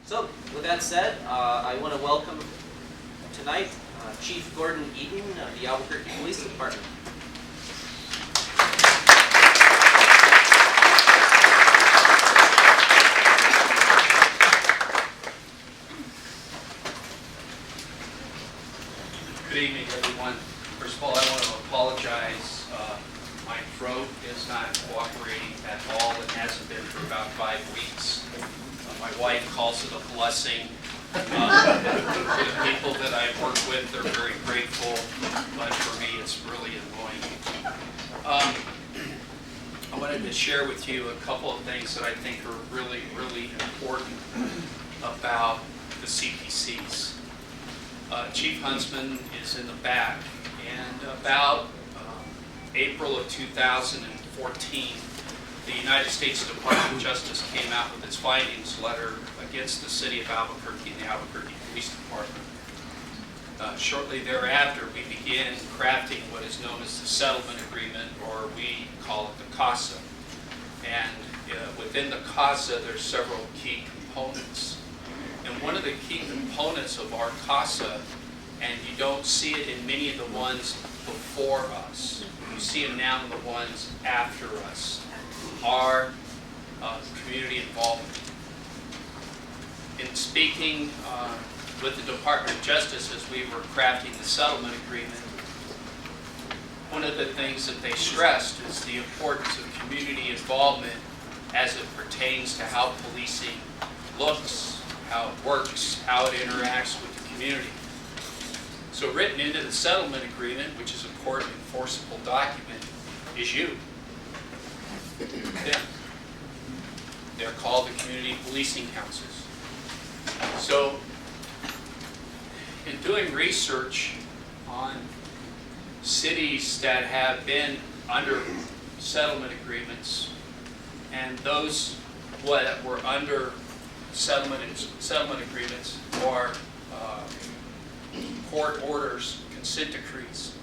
So, with that said, I want to welcome tonight Chief Gorden of the Albuquerque Police Department. Good evening, everyone. First of all, I want to apologize. My throat is not cooperating at all. It hasn't been for about 5 weeks. My wife calls it a blessing. The people that I work with, they're very grateful, but for me, it's really annoying. I wanted to share with you a couple of things that I think are really, really important about the CPCs. Chief Huntsman is in the back, and about April of 2014, the United States Department of Justice came out with its findings letter against the city of Albuquerque and the Albuquerque Police Department. Shortly thereafter, we began crafting what is known as the settlement agreement, or we call it the CASA. And within the CASA, there's several key components. And one of the key components of our CASA, and you don't see it in many of the ones before us, you see them now in the ones after us, are community involvement. In speaking with the Department of Justice as we were crafting the settlement agreement, one of the things that they stressed is the importance of community involvement as it pertains to how policing looks, how it works, how it interacts with the community. So written into the settlement agreement, which is a court enforceable document, is you. Them. They're called the community policing councils. So in doing research on cities that have been under settlement agreements and those that were under settlement agreements or court orders, consent decrees,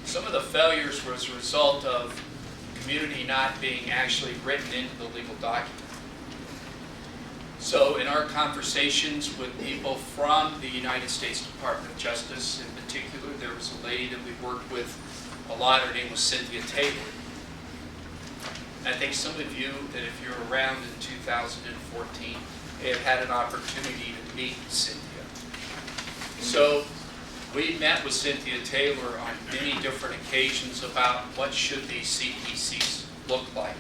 some of the failures was a result of community not being actually written into the legal document. So in our conversations with people from the United States Department of Justice, in particular, there was a lady that we worked with a lot. Her name was Cynthia Taylor. And I think some of you, that if you're around in 2014, have had an opportunity to meet Cynthia. So we met with Cynthia Taylor on many different occasions about what should these CPCs look like.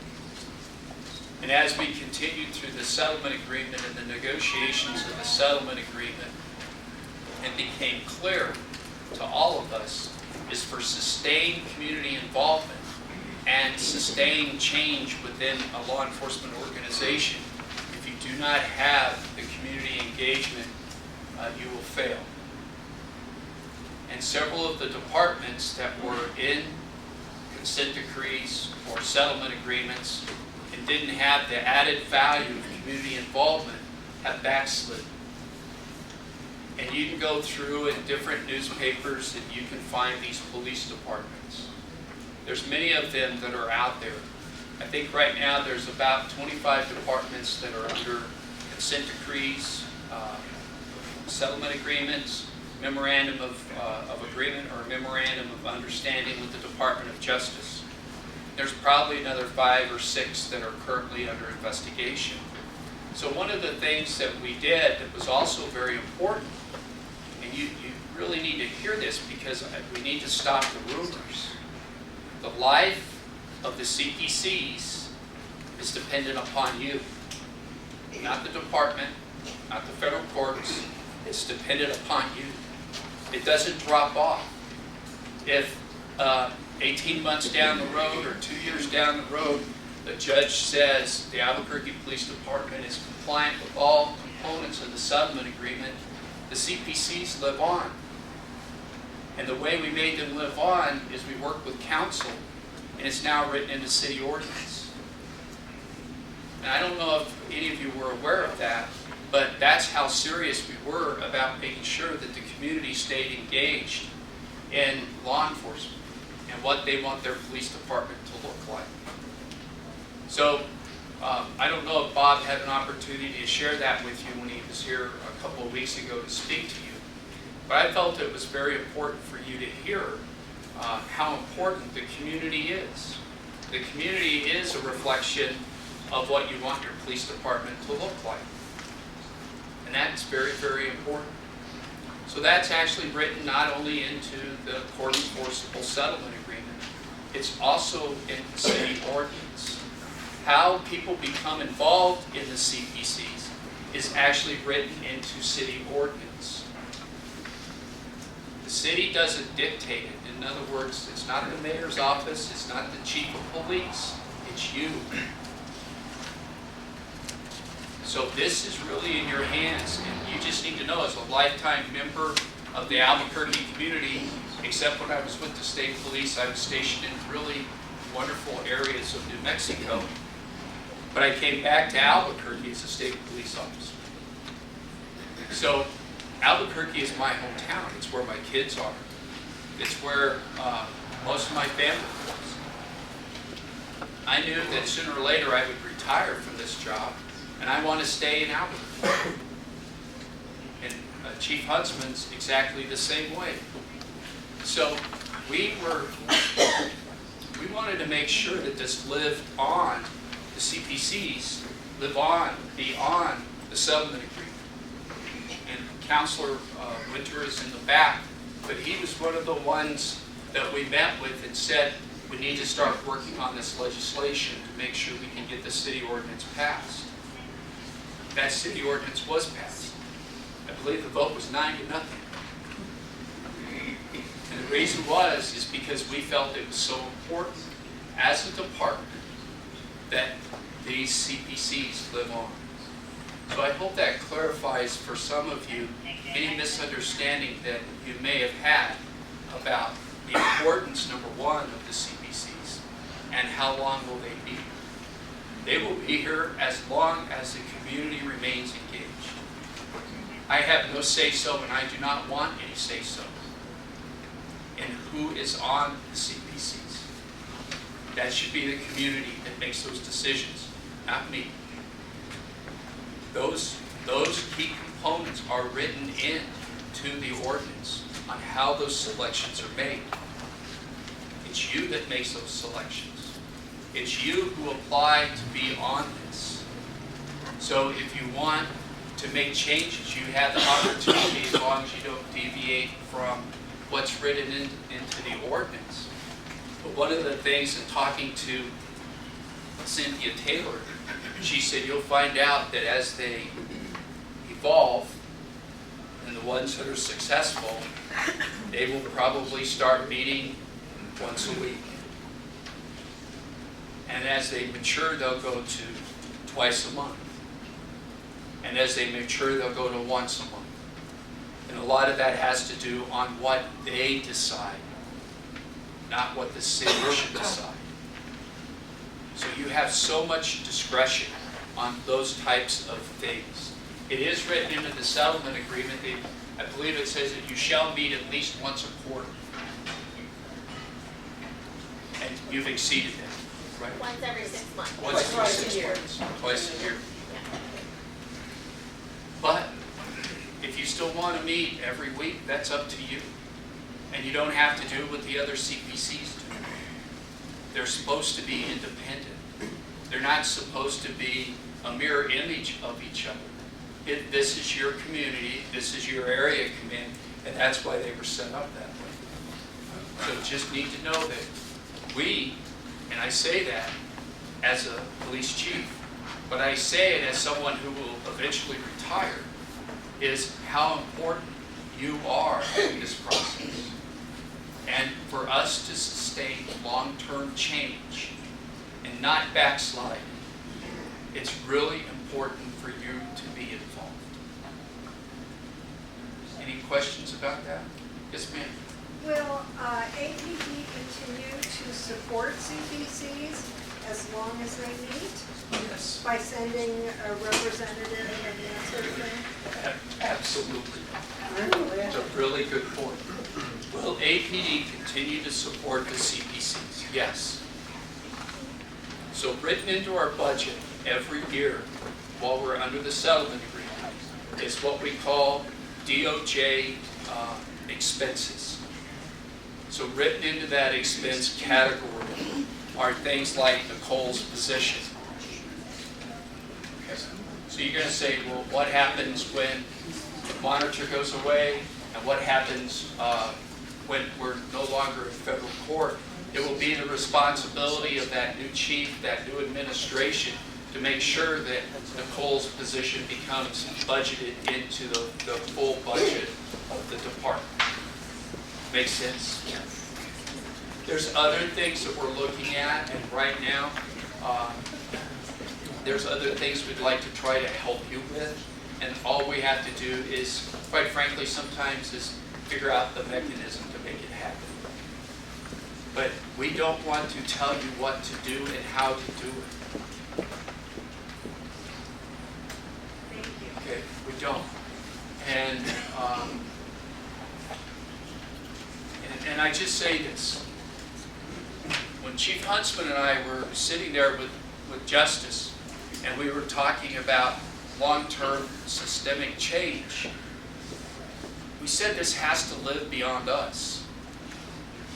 And as we continued through the settlement agreement and the negotiations of the settlement agreement, it became clear to all of us is for sustained community involvement and sustained change within a law enforcement organization, if you do not have the community engagement, you will fail. And several of the departments that were in consent decrees or settlement agreements and didn't have the added value of community involvement have backslid. And you can go through in different newspapers and you can find these police departments. There's many of them that are out there. I think right now there's about 25 departments that are under consent decrees, settlement agreements, memorandum of agreement or memorandum of understanding with the Department of Justice. There's probably another 5 or 6 that are currently under investigation. So one of the things that we did that was also very important, and you really need to hear this because we need to stop the rumors. The life of the CPCs is dependent upon you, not the department, not the federal courts. It's dependent upon you. It doesn't drop off. If 18 months down the road or 2 years down the road, the judge says the Albuquerque Police Department is compliant with all components of the settlement agreement, the CPCs live on. And the way we made them live on is we worked with council, and it's now written into city ordinance. And I don't know if any of you were aware of that, but that's how serious we were about making sure that the community stayed engaged in law enforcement and what they want their police department to look like. So I don't know if Bob had an opportunity to share that with you when he was here a couple of weeks ago to speak to you, but I felt it was very important for you to hear how important the community is. The community is a reflection of what you want your police department to look like. And that's very, very important. So that's actually written not only into the court enforceable settlement agreement, it's also in the city ordinance. How people become involved in the CPCs is actually written into city ordinance. The city doesn't dictate it. In other words, it's not the mayor's office, it's not the chief of police, it's you. So this is really in your hands, and you just need to know, as a lifetime member of the Albuquerque community, except when I was with the state police, I was stationed in really wonderful areas of New Mexico. But I came back to Albuquerque as a state police officer. So Albuquerque is my hometown. It's where my kids are. It's where most of my family lives. I knew that sooner or later I would retire from this job, and I want to stay in Albuquerque. And Chief Huntsman's exactly the same way. So we wanted to make sure that this lived on, the CPCs live on beyond the settlement agreement. And Counselor Winter is in the back, but he was one of the ones that we met with and said, we need to start working on this legislation to make sure we can get the city ordinance passed. That city ordinance was passed. I believe the vote was 9-0. And the reason is because we felt it was so important as a department that these CPCs live on. So I hope that clarifies for some of you any misunderstanding that you may have had about the importance, number one, of the CPCs and how long will they be. They will be here as long as the community remains engaged. I have no say-so, and I do not want any say-so in who is on the CPCs. That should be the community that makes those decisions, not me. Those key components are written into the ordinance on how those selections are made. It's you that makes those selections. It's you who apply to be on this. So if you want to make changes, you have the opportunity as long as you don't deviate from what's written into the ordinance. But one of the things in talking to Cynthia Taylor, she said you'll find out that as they evolve, and the ones that are successful, they will probably start meeting once a week. And as they mature, they'll go to twice a month. And as they mature, they'll go to once a month. And a lot of that has to do on what they decide, not what the city should decide. So you have so much discretion on those types of things. It is written into the settlement agreement. I believe it says that you shall meet at least once a quarter. And you've exceeded that, right? Once every 6 months. Once every 6 months. Twice a year. But if you still want to meet every week, that's up to you. And you don't have to do what the other CPCs do. They're supposed to be independent. They're not supposed to be a mirror image of each other. This is your community, this is your area command, and that's why they were set up that way. So just need to know that we, and I say that as a police chief, but I say it as someone who will eventually retire, is how important you are in this process. And for us to sustain long-term change and not backslide, it's really important for you to be involved. Any questions about that? Yes, ma'am. Will APD continue to support CPCs as long as they meet? Yes. By sending a representative and that sort of thing? Absolutely. It's a really good point. Will APD continue to support the CPCs? Yes. So written into our budget every year while we're under the settlement agreement is what we call DOJ expenses. So written into that expense category are things like Nicole's position. Okay. So you're going to say, well, what happens when the monitor goes away, and what happens when we're no longer in federal court? It will be the responsibility of that new chief, that new administration, to make sure that Nicole's position becomes budgeted into the full budget of the department. Make sense? Yeah. There's other things that we're looking at, and right now, there's other things we'd like to try to help you with, and all we have to do is, quite frankly, sometimes is figure out the mechanism to make it happen. But we don't want to tell you what to do and how to do it. Thank you. Okay, we don't. And I just say this. When Chief Huntsman and I were sitting there with Justice, and we were talking about long-term systemic change, we said this has to live beyond us.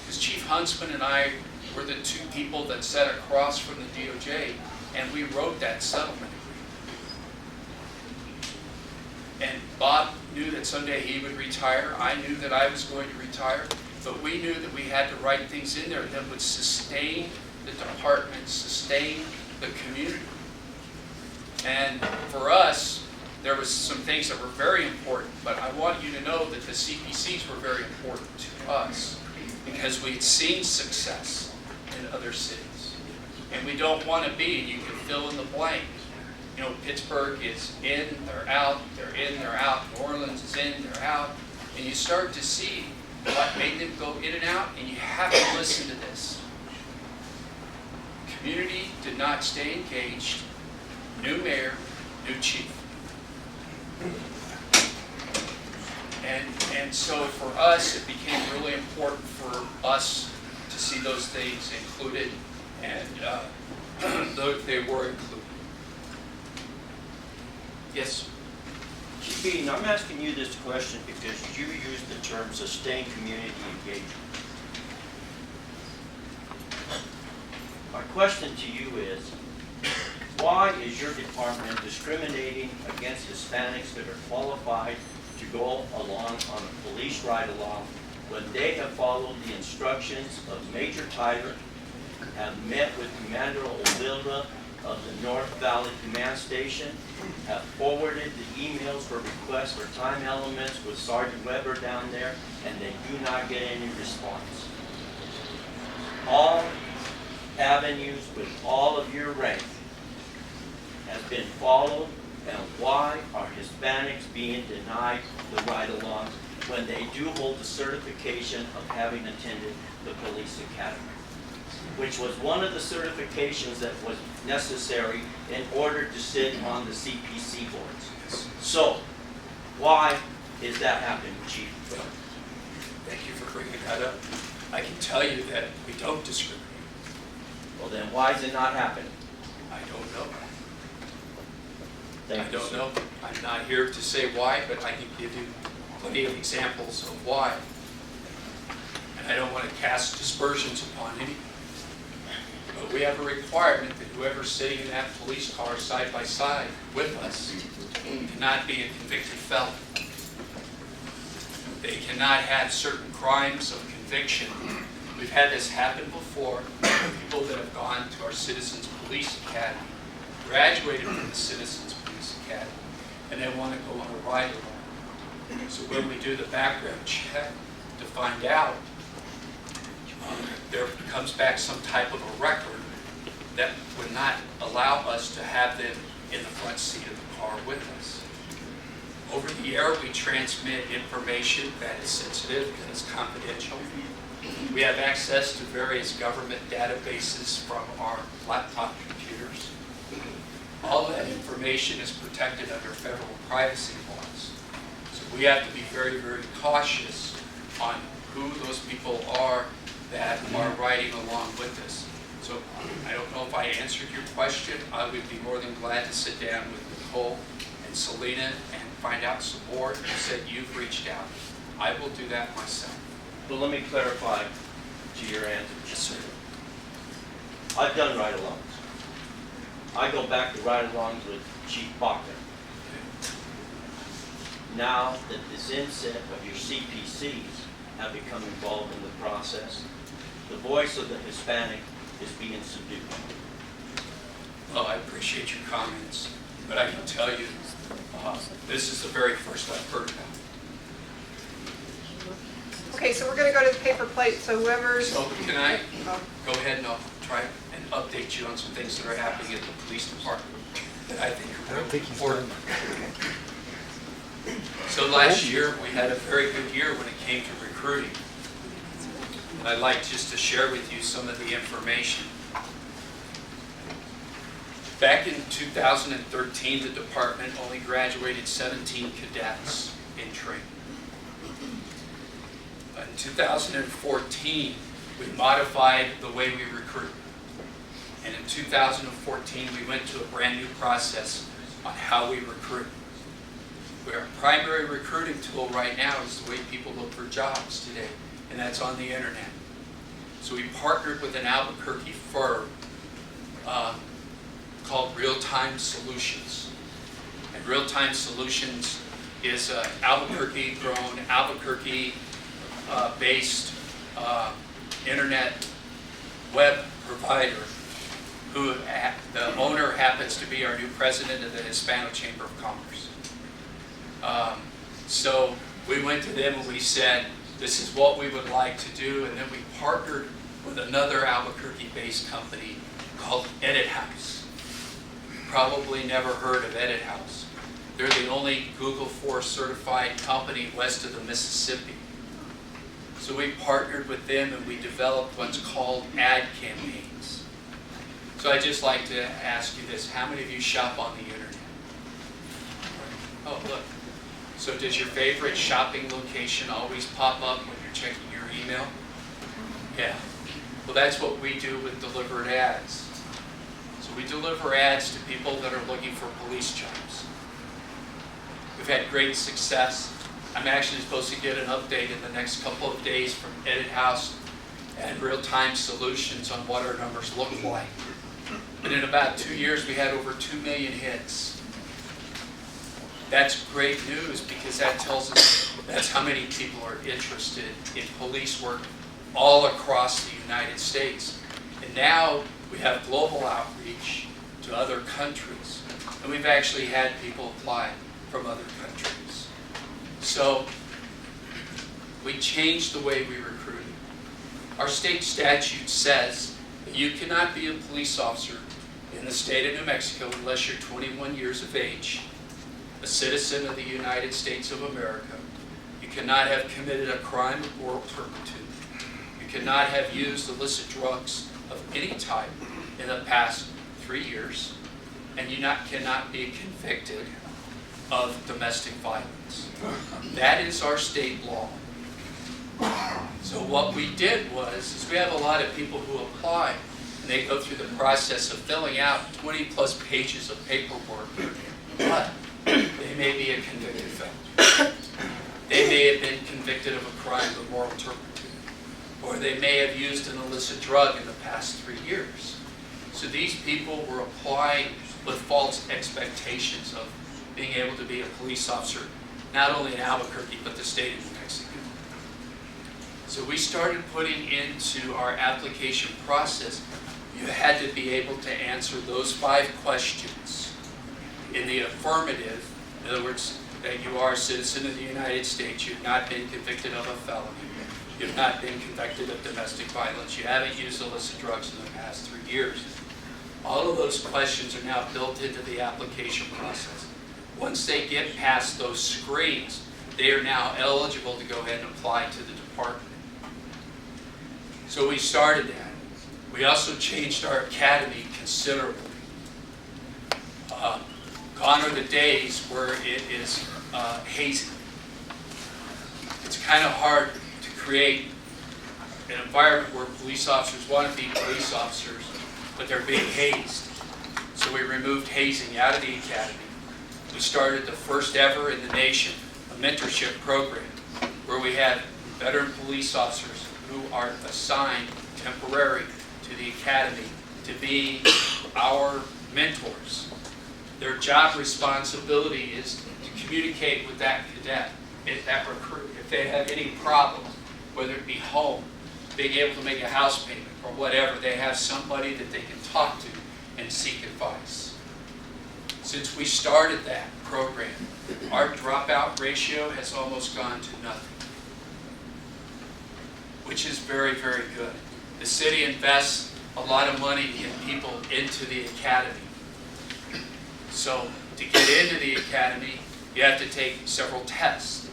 Because Chief Huntsman and I were the two people that sat across from the DOJ, and we wrote that settlement agreement. And Bob knew that someday he would retire. I knew that I was going to retire. But we knew that we had to write things in there that would sustain the department, sustain the community. And for us, there was some things that were very important, but I want you to know that the CPCs were very important to us because we'd seen success in other cities. And we don't want to be, and you can fill in the blank. You know, Pittsburgh is in, they're out, they're in, they're out. New Orleans is in, they're out. And you start to see what made them go in and out, and you have to listen to this. Community did not stay engaged. New mayor, new chief. And so for us, it became really important for us to see those things included, and they were included. Yes? Chief Eaton, I'm asking you this question because you use the term sustained community engagement. My question to you is, why is your department discriminating against Hispanics that are qualified to go along on a police ride-along when they have followed the instructions of Major Tyler, have met with Commander Olvilla of the North Valley Command Station, have forwarded the emails for requests for time elements with Sergeant Weber down there, and they do not get any response? All avenues with all of your rank has been followed, and why are Hispanics being denied the ride-along when they do hold the certification of having attended the police academy, which was one of the certifications that was necessary in order to sit on the CPC boards? So, why is that happening, Chief? Well, thank you for bringing that up. I can tell you that we don't discriminate. Well, then why is it not happening? I don't know. Thank I you, don't sir. know. I'm not here to say why, but I can give you plenty of examples of why. And I don't want to cast dispersions upon any. But we have a requirement that whoever's sitting in that police car side by side with us cannot be a convicted felon. They cannot have certain crimes of conviction. We've had this happen before. People that have gone to our Citizens Police Academy, graduated from the Citizens Police Academy, and they want to go on a ride-along. So when we do the background check to find out, there comes back some type of a record that would not allow us to have them in the front seat of the car with us. Over the air, we transmit information that is sensitive and is confidential. We have access to various government databases from our laptop computers. All that information is protected under federal privacy laws. So we have to be very, very cautious on who those people are that are riding along with us. So I don't know if I answered your question. I would be more than glad to sit down with Nicole and Selena and find out some more. You said you've reached out. I will do that myself. Well, let me clarify to your answer. Yes, sir. I've done ride-alongs. I go back to ride-alongs with Chief Baca. Now that this inset of your CPCs have become involved in the process, the voice of the Hispanic is being subdued. Well, I appreciate your comments, but I can tell you, this is the very first I've heard about it. Okay, so we're going to go to the paper plate, so whoever's... So can I go ahead and I'll try and update you on some things that are happening at the police department that I think are really important. So last year, we had a very good year when it came to recruiting. And I'd like just to share with you some of the information. Back in 2013, the department only graduated 17 cadets in training. In 2014, we modified the way we recruit. And in 2014, we went to a brand new process on how we recruit. Our primary recruiting tool right now is the way people look for jobs today, and that's on the internet. So we partnered with an Albuquerque firm called Real-Time Solutions. And Real-Time Solutions is an Albuquerque-grown, Albuquerque-based internet web provider who the owner happens to be our new president of the Hispano Chamber of Commerce. So we went to them and we said, this is what we would like to do, and then we partnered with another Albuquerque-based company called Edit House. Probably never heard of Edit House. They're the only Google Force certified company west of the Mississippi. So we partnered with them and we developed what's called ad campaigns. So I'd just like to ask you this, how many of you shop on the internet? Oh, look. So does your favorite shopping location always pop up when you're checking your email? Yeah. Well, that's what we do with delivered ads. So we deliver ads to people that are looking for police jobs. We've had great success. I'm actually supposed to get an update in the next couple of days from Edit House and Real-Time Solutions on what our numbers look like. And in about 2 years, we had over 2 million hits. That's great news because that tells us that's how many people are interested in police work all across the United States. And now we have global outreach to other countries. And we've actually had people apply from other countries. So we changed the way we recruit. Our state statute says that you cannot be a police officer in the state of New Mexico unless you're 21 years of age, a citizen of the United States of America. You cannot have committed a crime of moral turpitude. You cannot have used illicit drugs of any type in the past 3 years. And you cannot be convicted of domestic violence. That is our state law. So what we did was we have a lot of people who apply, and they go through the process of filling out 20 plus pages of paperwork, but they may be a convicted felon. They may have been convicted of a crime of moral turpitude, or they may have used an illicit drug in the past 3 years. So these people were applying with false expectations of being able to be a police officer, not only in Albuquerque, but the state of New Mexico. So we started putting into our application process, you had to be able to answer those 5 questions in the affirmative. In other words, that you are a citizen of the United States, you've not been convicted of a felony, you've not been convicted of domestic violence, you haven't used illicit drugs in the past 3 years. All of those questions are now built into the application process. Once they get past those screens, they are now eligible to go ahead and apply to the department. So we started that. We also changed our academy considerably. Gone are the days where it is hazy. It's kind of hard to create an environment where police officers want to be police officers but they're being hazed. So we removed hazing out of the academy. We started the first ever in the nation, a mentorship program, where we have veteran police officers who are assigned temporary to the academy to be our mentors. Their job responsibility is to communicate with that cadet, that recruit. If they have any problems, whether it be home, being able to make a house payment, or whatever, they have somebody that they can talk to and seek advice. Since we started that program, our dropout ratio has almost gone to nothing, which is very, very good. The city invests a lot of money to get people into the academy. So to get into the academy, you have to take several tests.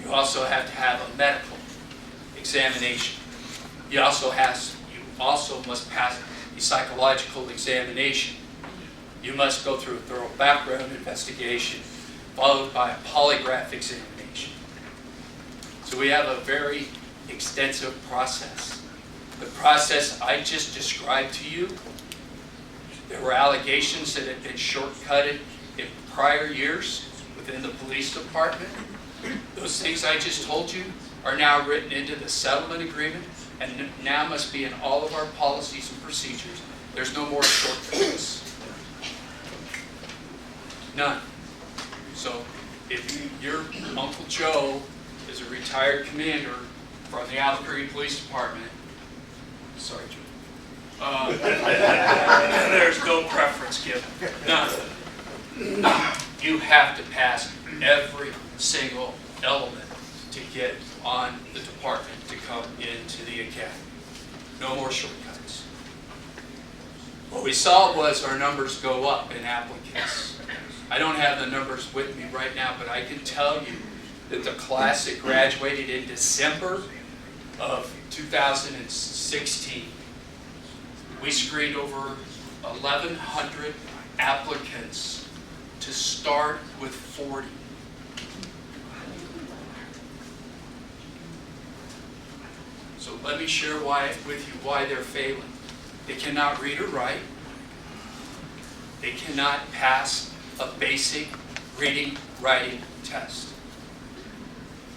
You also have to have a medical examination. You also must pass a psychological examination. You must go through a thorough background investigation, followed by a polygraph examination. So we have a very extensive process. The process I just described to you, there were allegations that had been shortcutted in prior years within the police department. Those things I just told you are now written into the settlement agreement and now must be in all of our policies and procedures. There's no more shortcuts. None. So if your Uncle Joe is a retired commander from the Albuqueruqe Police Department, sorry, Joe, there's no preference given. None. You have to pass every single element to get on the department to come into the academy. No more shortcuts. What we saw was our numbers go up in applicants. I don't have the numbers with me right now, but I can tell you that the class that graduated in December of 2016, we screened over 1,100 applicants to start with 40. So let me share with you why they're failing. They cannot read or write. They cannot pass a basic reading, writing test.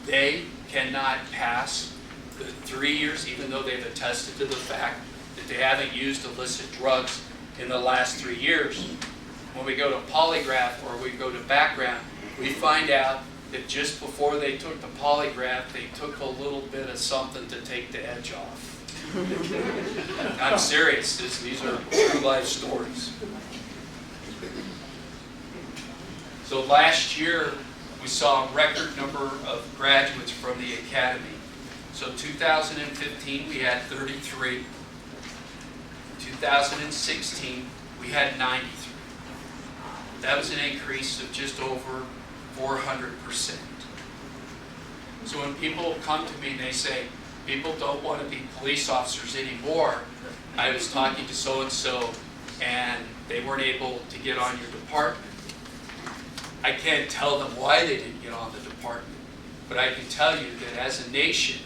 They cannot pass the 3 years, even though they've attested to the fact that they haven't used illicit drugs in the last 3 years. When we go to polygraph or we go to background, we find out that just before they took the polygraph, they took a little bit of something to take the edge off. I'm serious. These are true life stories. So last year, we saw a record number of graduates from the academy. So 2015, we had 33. 2016, we had 93. That was an increase of just over 400%. So when people come to me and they say, people don't want to be police officers anymore, I was talking to so-and-so and they weren't able to get on your department. I can't tell them why they didn't get on the department, but I can tell you that as a nation,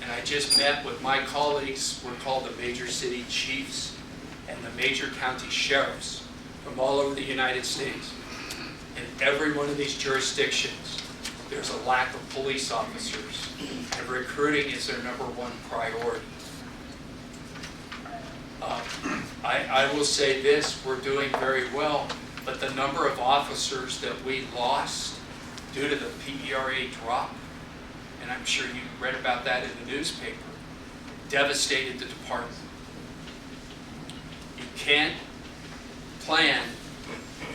and I just met with my colleagues, we're called the major city chiefs and the major county sheriffs from all over the United States. In every one of these jurisdictions, there's a lack of police officers, and recruiting is their #1 priority. I will say this, we're doing very well, but the number of officers that we lost due to the PERA drop, and I'm sure you read about that in the newspaper, devastated the department. You can't plan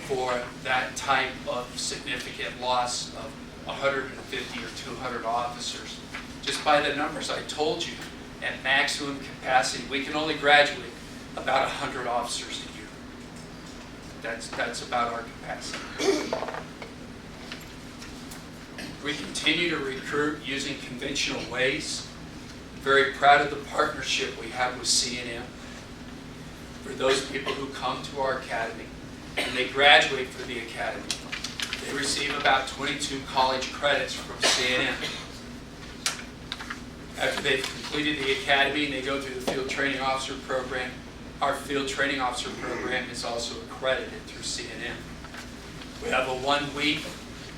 for that type of significant loss of 150 or 200 officers. Just by the numbers I told you, at maximum capacity, we can only graduate about 100 officers a year. That's about our capacity. We continue to recruit using conventional ways. Very proud of the partnership we have with C&M. For those people who come to our academy and they graduate from the academy, they receive about 22 college credits from C&M. After they've completed the academy and they go through the field training officer program, Our field training officer program is also accredited through CNN. We have a 1-week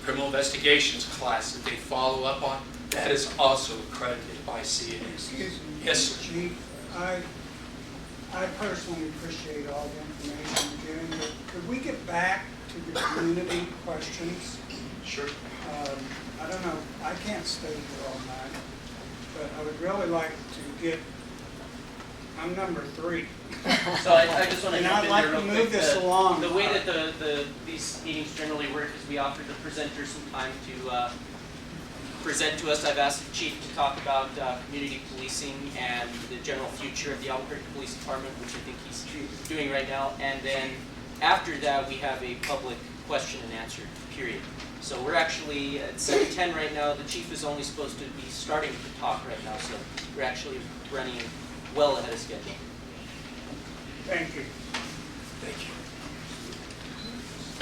criminal investigations class that they follow up on. That is also accredited by CNN. Excuse me. Yes, sir. Chief, I personally appreciate all the information you're giving, but could we get back to the community questions? Sure. I don't know, I can't stay here all night, but I would really like to get, I'm number 3. So I just want to And jump I'd in like there to real move quick. this along. The way that these meetings generally work is we offer the presenters some time to present to us. I've asked the chief to talk about community policing and the general future of the Albuquerque Police Department, which I think he's doing right now. And then after that, we have a public question and answer period. So we're actually at 7:10 right now. The chief is only supposed to be starting to talk right now, so we're actually running well ahead of schedule. Thank you. Thank you.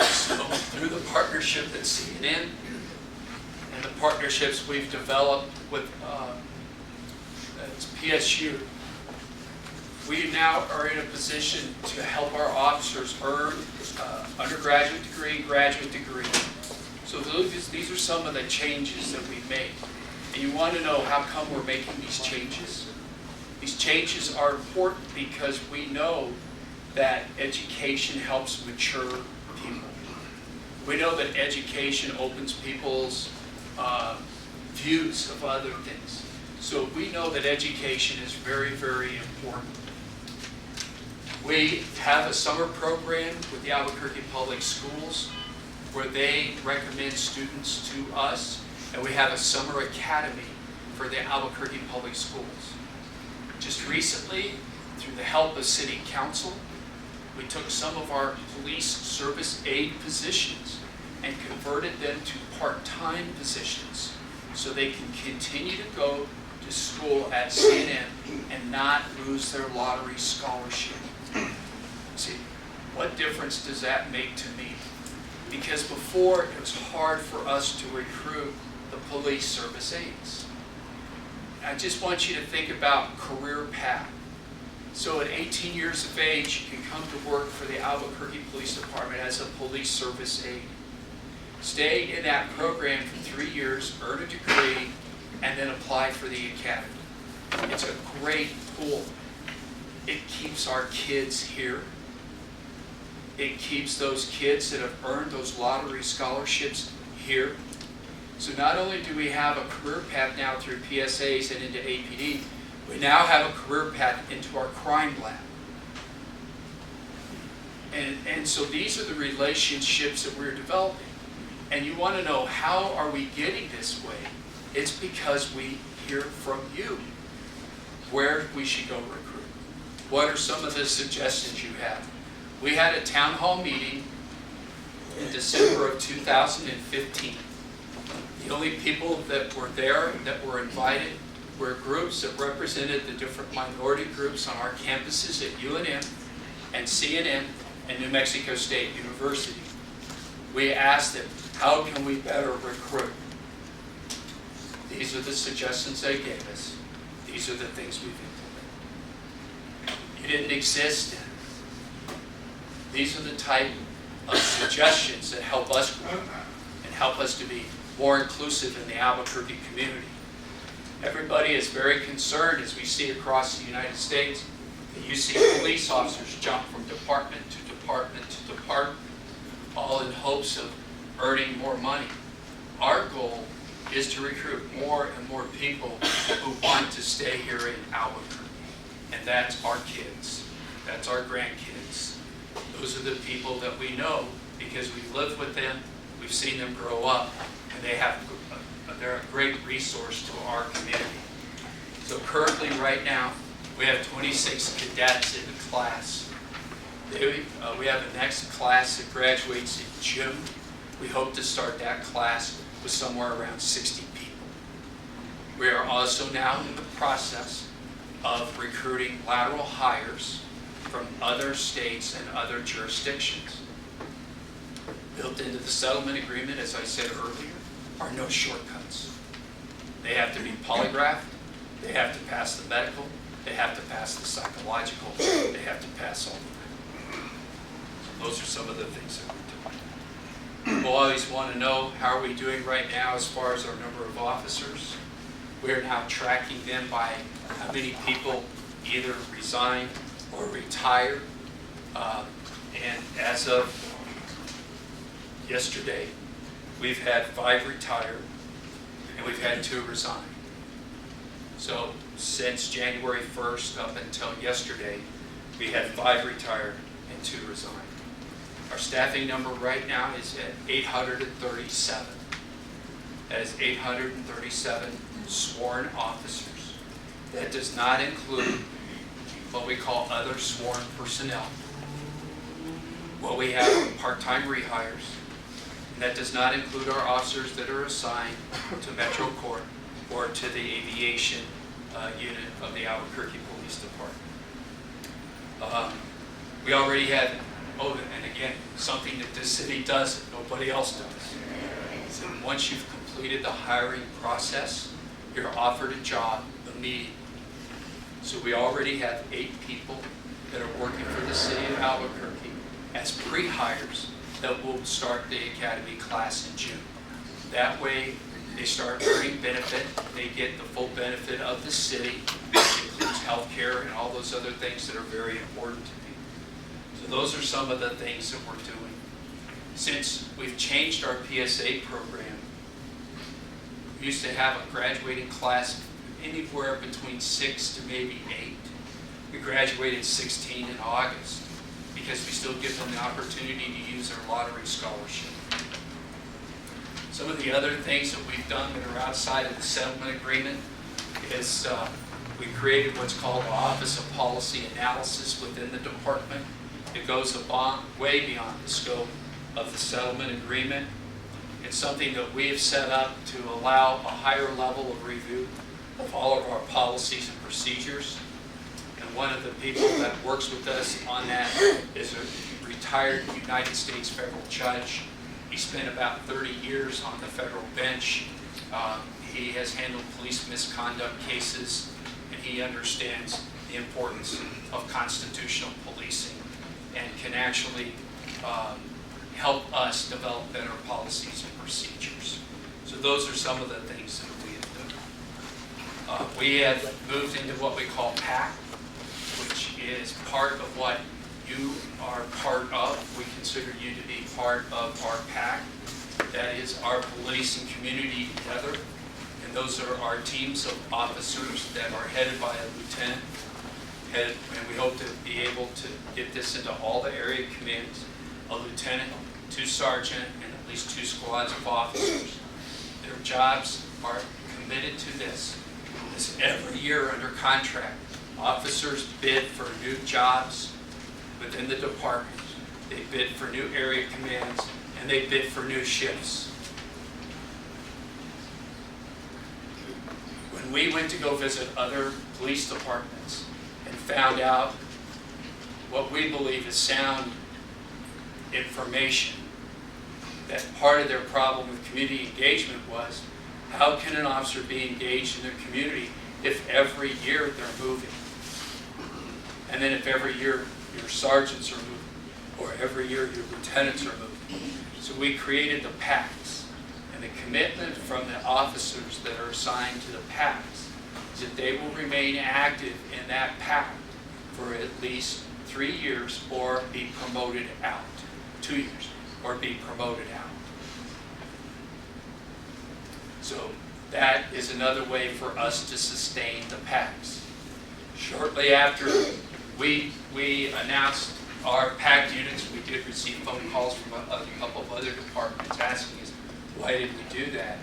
So through the partnership at CNN and the partnerships we've developed with PSU, we now are in a position to help our officers earn undergraduate degree, graduate degree. So these are some of the changes that we've made. And you want to know how come we're making these changes? These changes are important because we know that education helps mature people. We know that education opens people's views of other things. So we know that education is very, very important. We have a summer program with the Albuquerque Public Schools where they recommend students to us, and we have a summer academy for the Albuquerque Public Schools. Just recently, through the help of City Council, we took some of our police service aid positions and converted them to part-time positions so they can continue to go to school at CNN and not lose their lottery scholarship. See, what difference does that make to me? Because before, it was hard for us to recruit the police service aides. I just want you to think about career path. So at 18 years of age, you can come to work for the Albuquerque Police Department as a police service aide. Stay in that program for 3 years, earn a degree, and then apply for the academy. It's a great pool. It keeps our kids here. It keeps those kids that have earned those lottery scholarships here. So not only do we have a career path now through PSAs and into APD, we now have a career path into our crime lab. And so these are the relationships that we're developing. And you want to know, how are we getting this way? It's because we hear from you where we should go recruit. What are some of the suggestions you have? We had a town hall meeting in December of 2015. The only people that were there, that were invited, were groups that represented the different minority groups on our campuses at UNM and CNN and New Mexico State University. We asked them, how can we better recruit? These are the suggestions they gave us. These are the things we've implemented. You didn't exist then. These are the type of suggestions that help us grow and help us to be more inclusive in the Albuquerque community. Everybody is very concerned, as we see across the United States, that you see police officers jump from department to department to department, all in hopes of earning more money. Our goal is to recruit more and more people who want to stay here in Albuquerque. And that's our kids. That's our grandkids. Those are the people that we know because we've lived with them, we've seen them grow up, and they're a great resource to our community. So currently, right now, we have 26 cadets in the class. We have the next class that graduates in June. We hope to start that class with somewhere around 60 people. We are also now in the process of recruiting lateral hires from other states and other jurisdictions. Built into the settlement agreement, as I said earlier, are no shortcuts. They have to be polygraphed, they have to pass the medical, they have to pass the psychological, they have to pass all of that. So those are some of the things that we're doing. We'll always want to know how are we doing right now as far as our number of officers. We're now tracking them by how many people either resign or retire. And as of yesterday, we've had 5 retire and we've had 2 resign. So since January 1st up until yesterday, we had 5 retire and 2 resign. Our staffing number right now is at 837. That is 837 sworn officers. That does not include what we call other sworn personnel. What we have are part-time rehires, and that does not include our officers that are assigned to Metro Court or to the aviation unit of the Albuquerque Police Department. We already had, and again, something that this city does that nobody else does. So once you've completed the hiring process, you're offered a job immediately. So we already have 8 people that are working for the city of Albuquerque as pre-hires that will start the academy class in June. That way, they start earning benefit. They get the full benefit of the city, which includes health care and all those other things that are very important to people. So those are some of the things that we're doing. Since we've changed our PSA program, we used to have a graduating class anywhere between 6 to maybe 8. We graduated 16 in August because we still give them the opportunity to use their lottery scholarship. Some of the other things that we've done that are outside of the settlement agreement is we created what's called the Office of Policy Analysis within the department. It goes way beyond the scope of the settlement agreement. It's something that we have set up to allow a higher level of review of all of our policies and procedures. And one of the people that works with us on that is a retired United States federal judge. He spent about 30 years on the federal bench. He has handled police misconduct cases, and he understands the importance of constitutional policing and can actually help us develop better policies and procedures. So those are some of the things that we have done. We have moved into what we call PAC, which is part of what you are part of. We consider you to be part of our PAC. That is our police and community together. And those are our teams of officers that are headed by a lieutenant. And we hope to be able to get this into all the area commands. A lieutenant, 2 sergeant, and at least 2 squads of officers. Their jobs are committed to this. This every year under contract. Officers bid for new jobs within the department. They bid for new area commands, and they bid for new shifts. When we went to go visit other police departments and found out what we believe is sound information, that part of their problem with community engagement was, how can an officer be engaged in their community if every year they're moving? And then if every year your sergeants are moving, or every year your lieutenants are moving. So we created the PACs. And the commitment from the officers that are assigned to the PACs is that they will remain active in that PAC for at least 3 years or be promoted out. 2 years or be promoted out. So that is another way for us to sustain the PACs. Shortly after we announced our PAC units, we did receive phone calls from a couple of other departments asking us, why did we do that?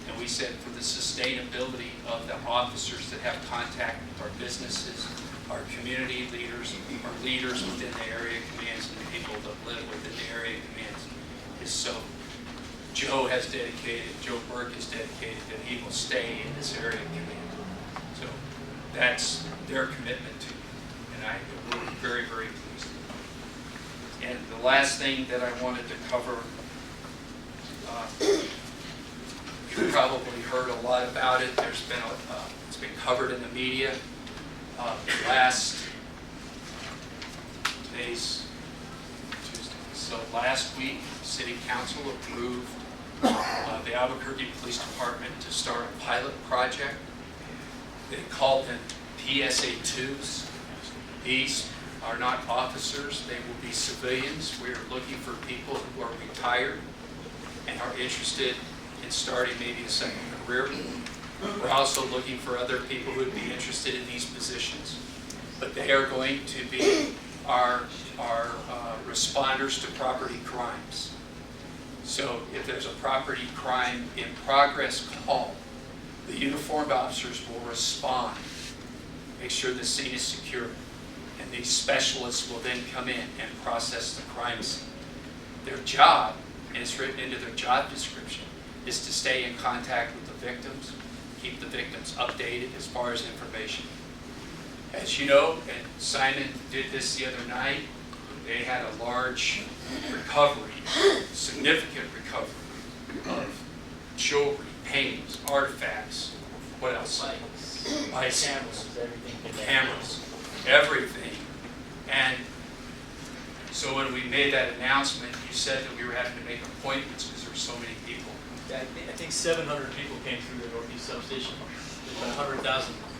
And we said for the sustainability of the officers that have contact with our businesses, our community leaders, our leaders within the area commands, and the people that live within the area commands. Is so Joe Berg has dedicated that he will stay in this area command. So that's their commitment to me, and we're very, very pleased. And the last thing that I wanted to cover, you've probably heard a lot about it. It's been covered in the media. Today's Tuesday. So last week, City Council approved the Albuquerque Police Department to start a pilot project. They called them PSA2s. These are not officers, they will be civilians. We are looking for people who are retired and are interested in starting maybe a second career. We're also looking for other people who would be interested in these positions. But they are going to be our responders to property crimes. So if there's a property crime in progress call, the uniformed officers will respond, make sure the scene is secure, and these specialists will then come in and process the crime scene. Their job, and it's written into their job description, is to stay in contact with the victims, keep the victims updated as far as information. As you know, and Simon did this the other night, they had a large recovery, significant recovery of jewelry, paintings, artifacts, what else? Lights, cameras, everything. And so when we made that announcement, you said that we were having to make appointments because there were so many people. I think 700 people came through the Northeast substation. There's about $100,000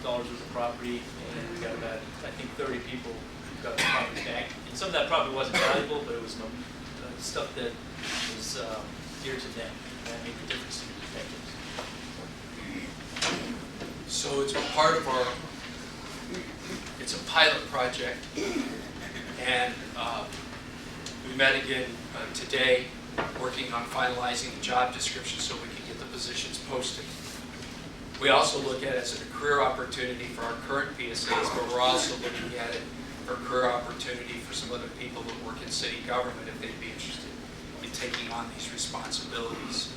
worth of property, and we got about, I think, 30 people who got the property back. And some of that property wasn't valuable, but it was stuff that was dear to them. That made the difference to the detectives. So it's part of our, it's a pilot project, and we met again today, working on finalizing the job description so we can get the positions posted. We also look at it as a career opportunity for our current PSAs, but we're also looking at it for career opportunity for some other people who work in city government if they'd be interested in taking on these responsibilities.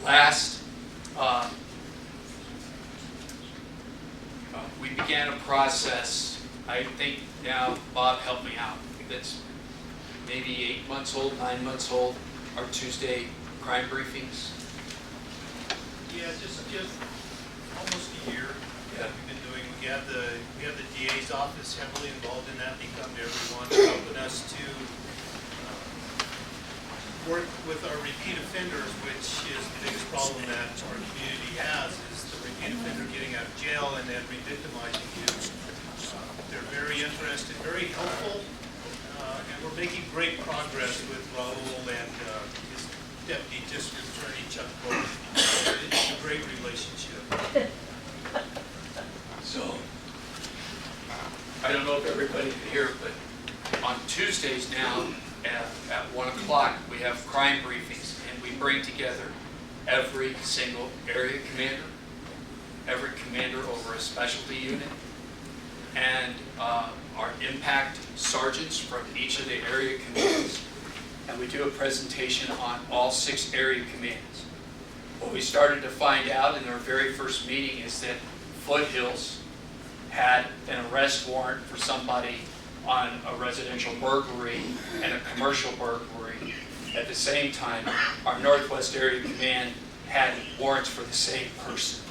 Last, we began a process, I think now, Bob, help me out, that's maybe 8 months old, 9 months old, our Tuesday crime briefings. Yeah, just almost a year that we've been doing. We have the DA's office heavily involved in that. They come to everyone, helping us to work with our repeat offenders, which is the biggest problem that our community has, is the repeat offender getting out of jail and then re-victimizing you. They're very interested, very helpful, and we're making great progress with Raul and his Deputy District Attorney Chuck Gorden. It's a great relationship. So, I don't know if everybody can hear, but on Tuesdays now, at 1 o'clock, we have crime briefings, and we bring together every single area commander, every commander over a specialty unit, and our impact sergeants from each of the area commands. And we do a presentation on all 6 area commands. What we started to find out in our very first meeting is that Foothills had an arrest warrant for somebody on a residential burglary and a commercial burglary. At the same time, our Northwest Area Command had warrants for the same person.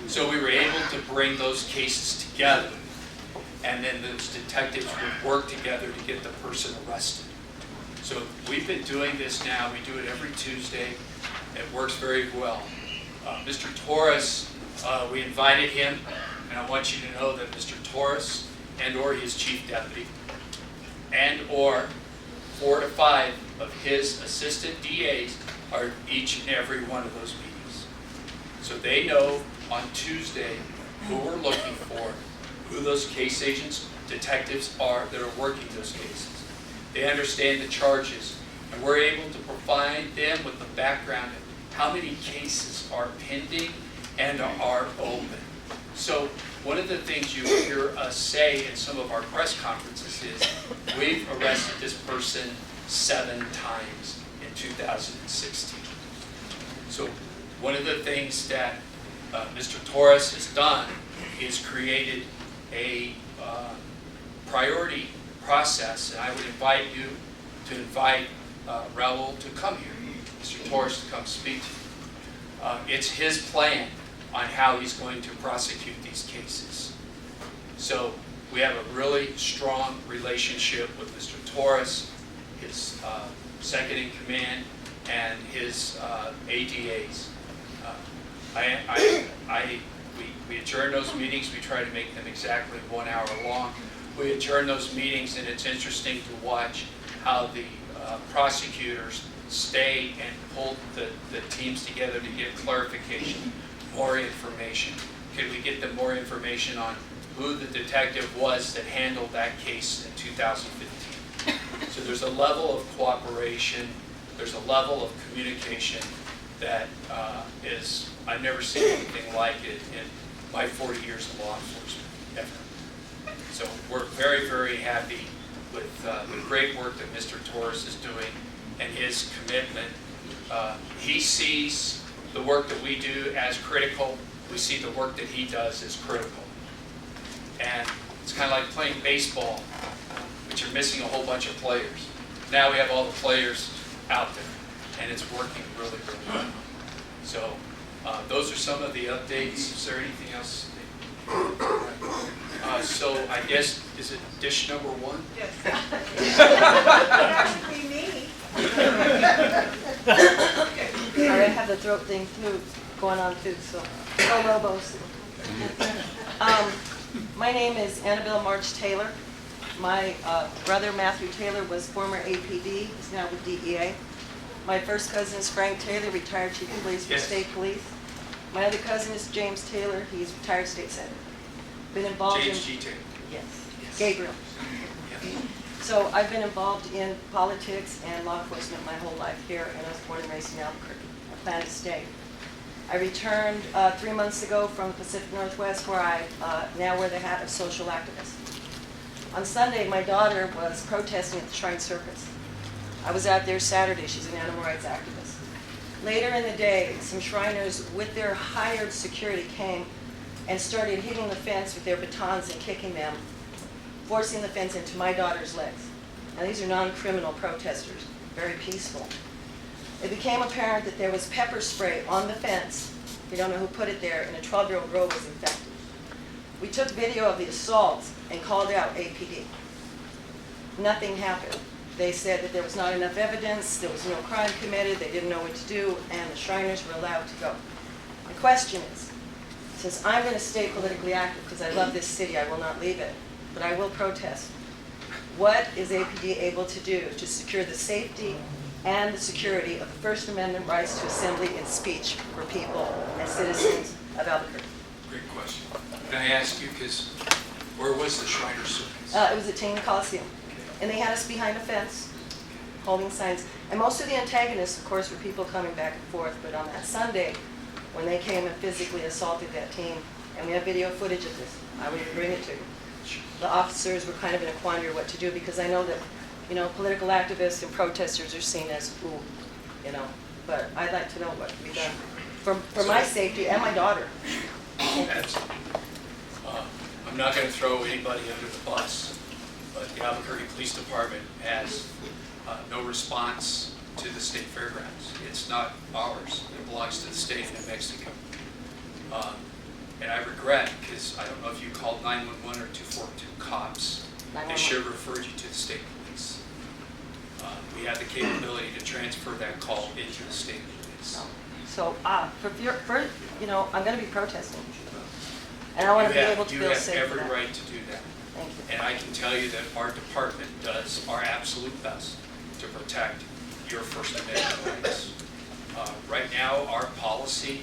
So we were able to bring those cases together, and then those detectives would work together to get the person arrested. So we've been doing this now. We do it every Tuesday. It works very well. Mr. Torres, we invited him, and I want you to know that Mr. Torres and/or his chief deputy and/or 4 to 5 of his assistant DAs are each and every one of those meetings. So they know on Tuesday who we're looking for, who those case agents, detectives are that are working those cases. They understand the charges, and we're able to provide them with the background of how many cases are pending and are open. So one of the things you hear us say in some of our press conferences is, we've arrested this person 7 times in 2016. So one of the things that Mr. Torres has done is created a priority process, and I would invite you to invite Raul to come here, Mr. Torres to come speak to you. It's his plan on how he's going to prosecute these cases. So we have a really strong relationship with Mr. Torres, his second in command, and his ADAs. We adjourn those meetings. We try to make them exactly 1 hour long. We adjourn those meetings, and it's interesting to watch how the prosecutors stay and pull the teams together to get clarification, more information. Could we get them more information on who the detective was that handled that case in 2015? So there's a level of cooperation, there's a level of communication that is, I've never seen anything like it in my 40 years of law enforcement, ever. So we're very, very happy with the great work that Mr. Torres is doing and his commitment. He sees the work that we do as critical. We see the work that he does as critical. And it's kind of like playing baseball, but you're missing a whole bunch of players. Now we have all the players out there, and it's working really, really well. So those are some of the updates. Is there anything else? So I guess, is it dish number one? Yes. That should be me. Sorry, I have the throat thing too, going on too, so no lobos. My name is Annabelle March Taylor. My brother Matthew Taylor was former APD, he's now with DEA. My first cousin is Frank Taylor, retired chief of police for state police. My other cousin is James Taylor, he's retired state senator. Been involved James in... G. Taylor. Yes, Gabriel. So I've been involved in politics and law enforcement my whole life here, and I was born and raised in Albuquerque. I plan to stay. I returned 3 months ago from the Pacific Northwest, where I now wear the hat of social activist. On Sunday, my daughter was protesting at the Shrine Circus. I was out there Saturday. She's an animal rights activist. Later in the day, some Shriners with their hired security came and started hitting the fence with their batons and kicking them, forcing the fence into my daughter's legs. Now, these are non-criminal protesters, very peaceful. It became apparent that there was pepper spray on the fence. We don't know who put it there, and a 12-year-old girl was infected. We took video of the assaults and called out APD. Nothing happened. They said that there was not enough evidence, there was no crime committed, they didn't know what to do, and the Shriners were allowed to go. The question is, since I'm going to stay politically active because I love this city, I will not leave it, but I will protest. What is APD able to do to secure the safety and the security of the First Amendment rights to assembly and speech for people as citizens of Albuquerque? Great question. Can I ask you, because where was the Shriner Circus? It was at Tingman Coliseum. And they had us behind a fence, holding signs. And most of the antagonists, of course, were people coming back and forth. But on that Sunday, when they came and physically assaulted that team, and we have video footage of this, I would bring it to you. The officers were kind of in a quandary what to do, because I know that, political activists and protesters are seen as, ooh, But I'd like to know what can be done for my safety and my daughter. Absolutely. I'm not going to throw anybody under the bus, but the Albuquerque Police Department has no response to the state fairgrounds. It's not ours. It belongs to the state of New Mexico. And I regret, because I don't know if you called 911 or 242 cops. They should have referred you to the state police. We have the capability to transfer that call into the state police. So, I'm going to be protesting. And I want to be able to feel safe. You have for every that. right to do that. Thank you. And I can tell you that our department does our absolute best to protect your First Amendment rights. Right now, our policy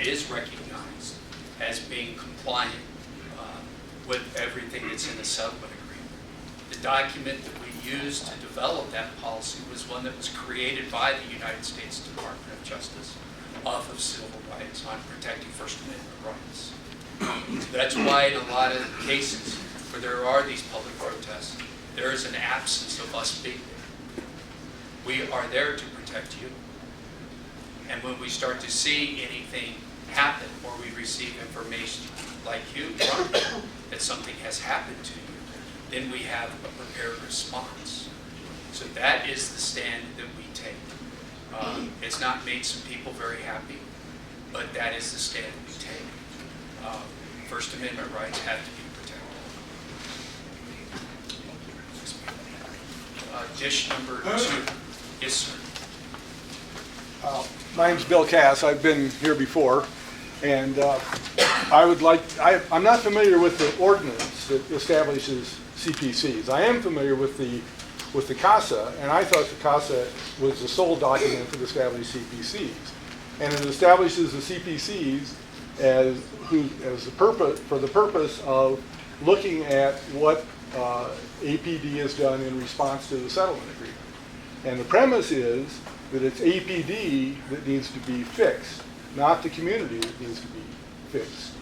is recognized as being compliant with everything that's in the settlement agreement. The document that we used to develop that policy was one that was created by the United States Department of Justice off of civil rights on protecting First Amendment rights. That's why in a lot of cases where there are these public protests, there is an absence of us being there. We are there to protect you. And when we start to see anything happen, or we receive information like you, that something has happened to you, then we have a prepared response. So that is the stand that we take. It's not made some people very happy, but that is the stand we take. First Amendment rights have to be Dish number 2. Yes, sir. My name's Bill Cass. I've been here before, and I'm not familiar with the ordinance that establishes CPCs. I am familiar with the CASA, and I thought the CASA was the sole document that established CPCs. And it establishes the CPCs for the purpose of looking at what APD has done in response to the settlement agreement. And the premise is that it's APD that needs to be fixed, not the community that needs to be fixed.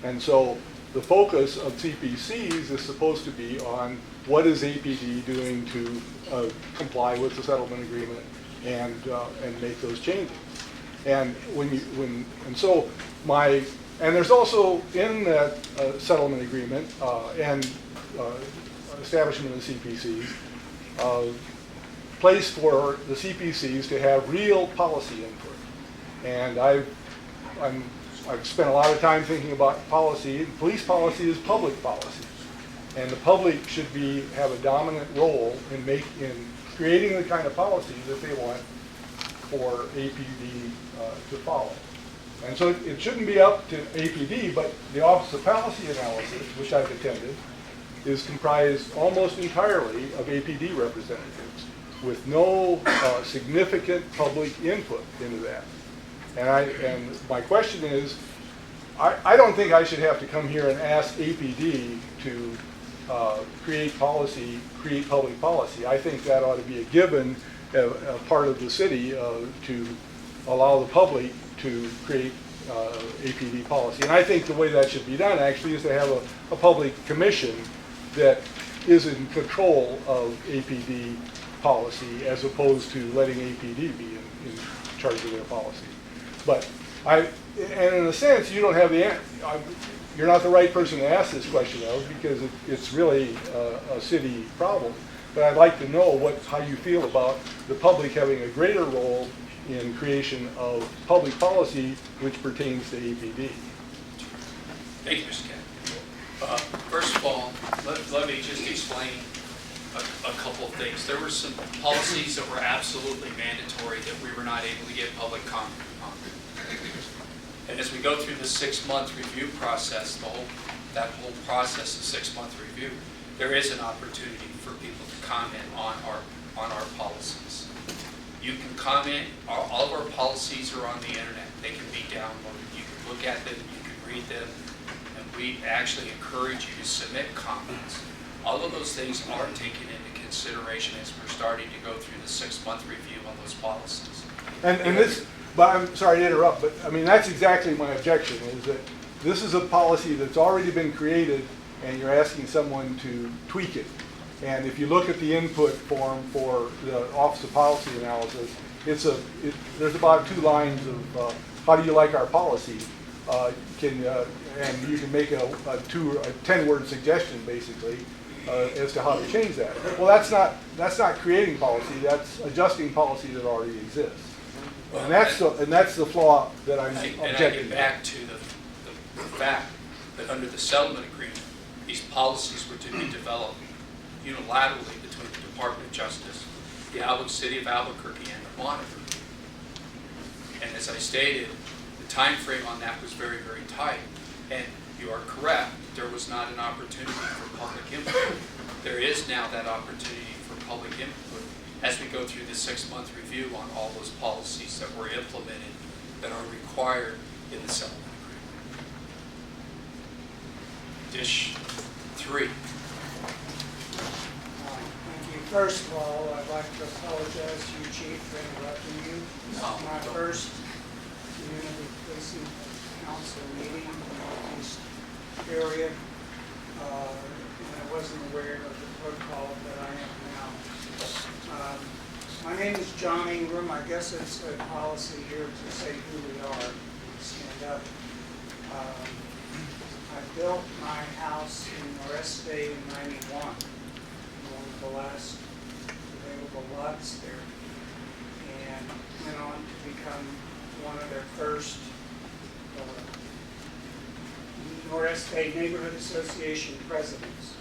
And so the focus of CPCs is supposed to be on what is APD doing to comply with the settlement agreement and make those changes. And and there's also in that settlement agreement and establishment of the CPCs, place for the CPCs to have real policy input. And I've spent a lot of time thinking about policy. Police policy is public policy, and the public should have a dominant role in creating the kind of policy that they want for APD to follow. And so it shouldn't be up to APD, but the Office of Policy Analysis, which I've attended, is comprised almost entirely of APD representatives with no significant public input into that. And my question is, I don't think I should have to come here and ask APD to create public policy. I think that ought to be a given, a part of the city to allow the public to create APD policy. And I think the way that should be done actually is to have a public commission that is in control of APD policy as opposed to letting APD be in charge of their policy. But and in a sense, you don't have you're not the right person to ask this question of, because it's really a city problem. But I'd like to know how you feel about the public having a greater role in creation of public policy which pertains to APD. Thank you, Mr. Kent. First of all, let me just explain a couple of things. There were some policies that were absolutely mandatory that we were not able to get public comment on. And as we go through the 6-month review process, that whole process, the 6-month review, there is an opportunity for people to comment on our policies. You can comment. All of our policies are on the internet. They can be downloaded. You can look at them. You can read them. And we actually encourage you to submit comments. All of those things are taken into consideration as we're starting to go through the 6-month review on those policies. But I'm sorry to interrupt, but I mean, that's exactly my objection, is that this is a policy that's already been created and you're asking someone to tweak it. And if you look at the input form for the Office of Policy Analysis, there's about 2 lines of how do you like our policy? And you can make a 10-word suggestion basically as to how to change that. Well, that's not creating policy. That's adjusting policy that already exists. And that's the flaw that I'm objecting to. And I get back to the fact that under the settlement agreement, these policies were to be developed unilaterally between the Department of Justice, the City of Albuquerque, and the monitor. And as I stated, the time frame on that was very, very tight. And you are correct, there was not an opportunity for public input. There is now that opportunity for public input as we go through the 6-month review on all those policies that were implemented that are required in the settlement agreement. Dish 3. Thank you. First of all, I'd like to apologize to you, Chief, for interrupting you. This is my first community policing council meeting in the Northeast area, and I wasn't aware of the protocol that I am now. My name is John Ingram. I guess it's a policy here to say who we are. Stand up. I built my house in Noreste in '91, one of the last available lots there, and went on to become one of their first Noreste Neighborhood Association presidents.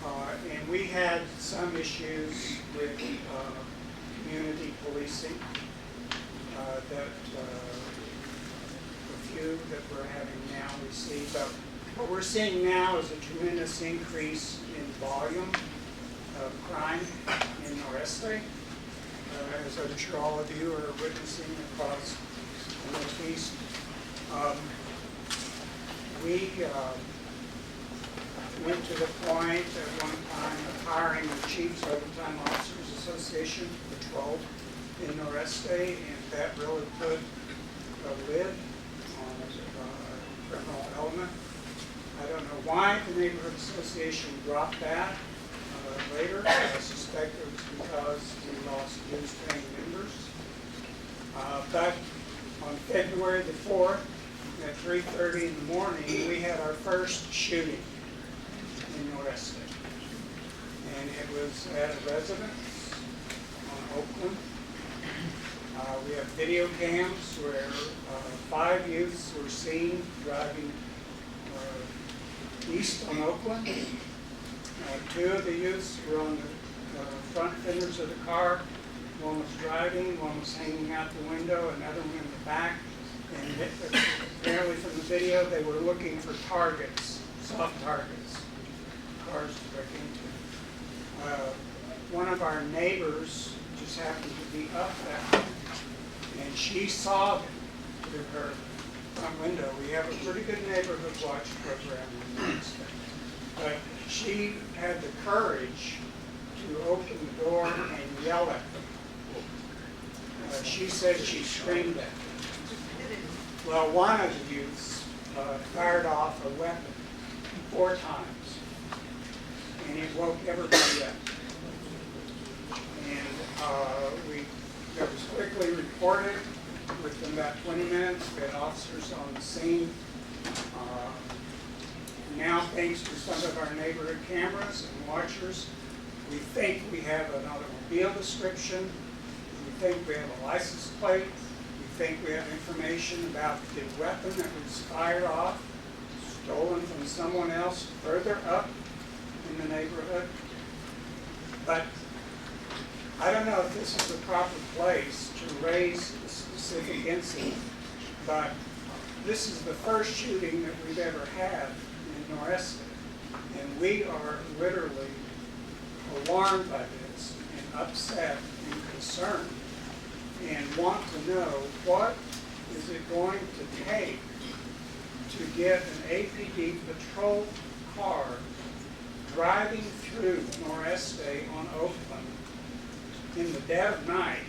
And we had some issues with community policing that a few that we're having now received. But what we're seeing now is a tremendous increase in volume of crime in Noreste, as I'm sure all of you are witnessing across the Northeast. We went to the point at one time of hiring the Chiefs Overtime Officers Association patrol in Noreste, and that really put a lid on the criminal element. I don't know why the Neighborhood Association dropped that later. I suspect it was because we lost dues-paying members. But on February the 4th, at 3:30 in the morning, we had our first shooting in Noreste. And it was at a residence on Oakland. We have video cams where 5 youths were seen driving east on Oakland. 2 of the youths were on the front fenders of the car. One was driving, one was hanging out the window, another one in the back. And apparently from the video, they were looking for targets, soft targets, cars to break into. One of our neighbors just happened to be up that way, and she saw them through her front window. We have a pretty good neighborhood watch program in the United States. But she had the courage to open the door and yell at them. She said she screamed at them. Well, one of the youths fired off a weapon 4 times, and it woke everybody up. And that was quickly reported. Within about 20 minutes, we had officers on the scene. Now, thanks to some of our neighborhood cameras and watchers, we think we have an automobile description. We think we have a license plate. We think we have information about the weapon that was fired off, stolen from someone else further up in the neighborhood. But I don't know if this is the proper place to raise a specific incident, but this is the first shooting that we've ever had in Noreste, and we are literally alarmed by this and upset and concerned and want to know what is it going to take to get an APD patrol car driving through Noreste on Oakland in the dead of night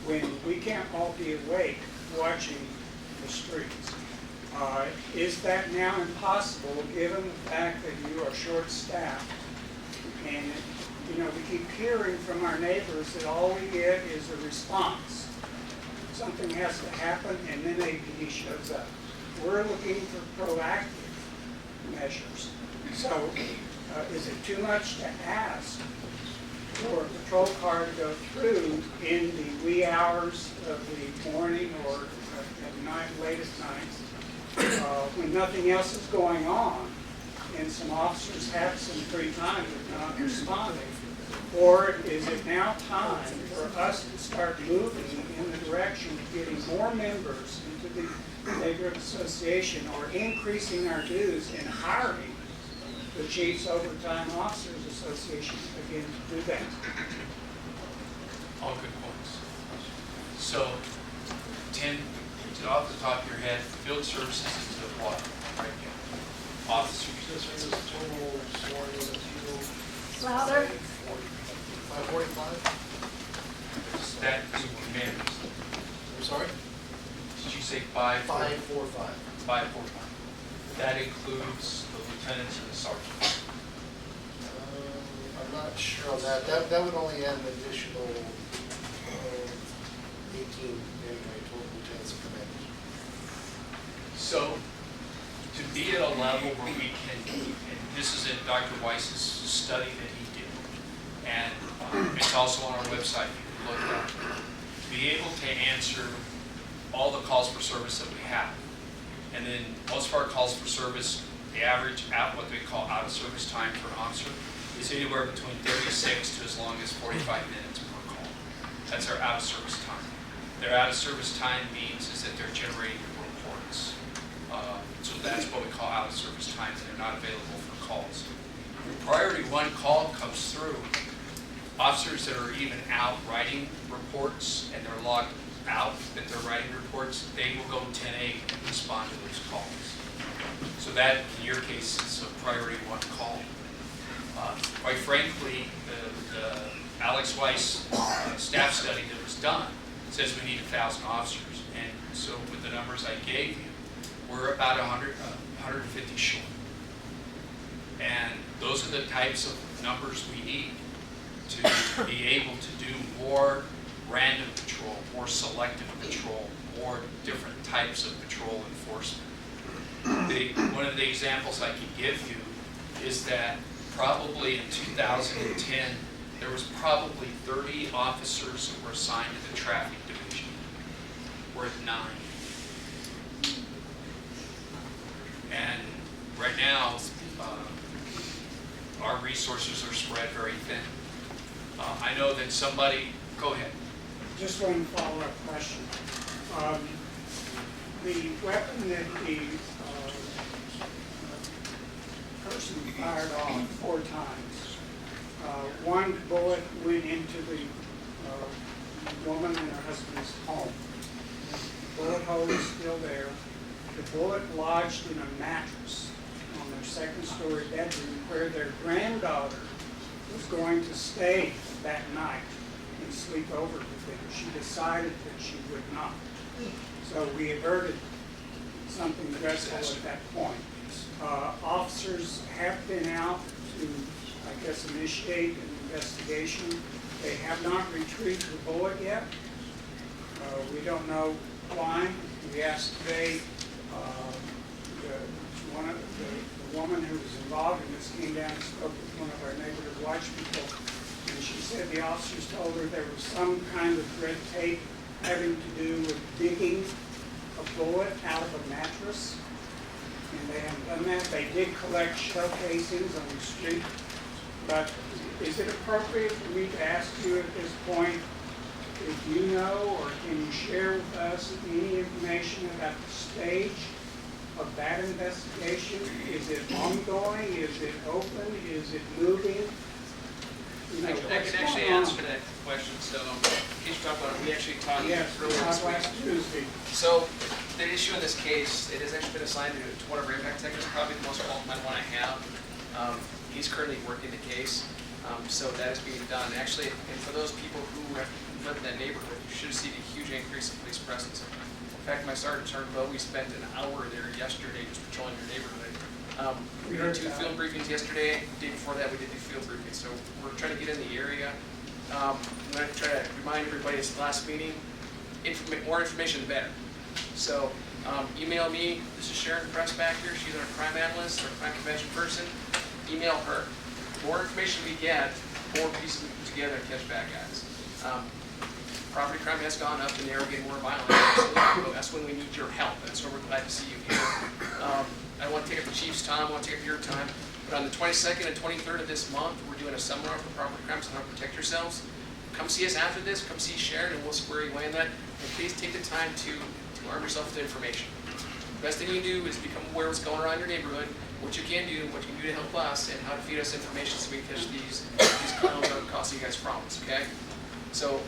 when we can't all be awake watching the streets. Is that now impossible given the fact that you are short-staffed? And we keep hearing from our neighbors that all we get is a response. Something has to happen and then APD shows up. We're looking for proactive measures. So is it too much to ask for a patrol car to go through in the wee hours of the morning or at night, latest nights, when nothing else is going on, and some officers have some free time but not responding? Or is it now time for us to start moving in the direction of getting more members into the neighborhood association or increasing our dues and hiring the Chiefs Overtime Officers Association again to do that? All good points. So, Tim, off the top of your head, field services is the what right now? Officers. Louder. 545? That is commanders. I'm sorry? Did you say 545? 545. 545. That includes the lieutenants and the sergeants. I'm not sure on that. That would only add an additional 18 anyway, total lieutenants and commanders. So, to be at a level where we can, and this is in Dr. Weiss's study that he did, and it's also on our website, you can look at it, to be able to answer all the calls for service that we have. And then most of our calls for service The average what we call out of service time for an officer is anywhere between 36 to as long as 45 minutes per call. That's our out of service time. Their out of service time means is that they're generating reports. So that's what we call out of service time, and they're not available for calls. When priority one call comes through, officers that are even out writing reports and they're logged out that they're writing reports, they will go 10-8 and respond to those calls. So that, in your case, is a priority one call. Quite frankly, the Alex Weiss staff study that was done says we need 1,000 officers. And so with the numbers I gave you, we're about 150 short. And those are the types of numbers we need to be able to do more random patrol, more selective patrol, more different types of patrol enforcement. One of the examples I can give you is that probably in 2010, there was probably 30 officers that were assigned to the traffic division. We're at 9. And right now, our resources are spread very thin. I know that somebody, go ahead. Just one follow-up question. The weapon that the person fired off 4 times, one bullet went into the woman and her husband's home. The bullet hole is still there. The bullet lodged in a mattress on their second-story bedroom where their granddaughter was going to stay that night and sleep over with them. She decided that she would not. So we averted something dreadful at that point. Officers have been out to, I guess, initiate an investigation. They have not retrieved the bullet yet. We don't know why. We asked today, the woman who was involved in this came down and spoke with one of our neighborhood watch people, and she said the officers told her there was some kind of red tape having to do with digging a bullet out of a mattress, and they haven't done that. They did collect shell casings on the street, but is it appropriate for me to ask you at this point if you know or can you share with us any information about the stage of that investigation? Is it ongoing? Is it open? Is it moving? You know, I can actually answer that question. So, in case you talk about it, we actually talked earlier this week. last Tuesday. So, the issue in this case, it has actually been assigned to one of our impact technicians, probably the most qualified one I have. He's currently working the case, so that is being done. Actually, and for those people who have lived in that neighborhood, you should have seen a huge increase in police presence. In fact, my sergeant, Bo, we spent an hour there yesterday just patrolling your neighborhood. We did 2 field briefings yesterday. The day before that, we did 2 field briefings. So we're trying to get in the area. I'm going to try to remind everybody it's the last meeting. More information, the better. So email me. This is Sharon Press back here. She's our crime analyst, our crime prevention person. Email her. The more information we get, the more pieces we put together and catch bad guys. Property crime has gone up and they're getting more violent. That's when we need your help. That's why we're glad to see you here. I don't want to take up the chief's time, I want to take up your time. But on the 22nd and 23rd of this month, we're doing a seminar for property crimes and how to protect yourselves. Come see us after this, come see Sharon, and we'll square you away on that. And please take the time to arm yourself with information. The best thing you can do is become aware of what's going on in your neighborhood, what you can do, what you can do to help us, and how to feed us information so we can catch these clowns that are causing you guys problems, okay? So,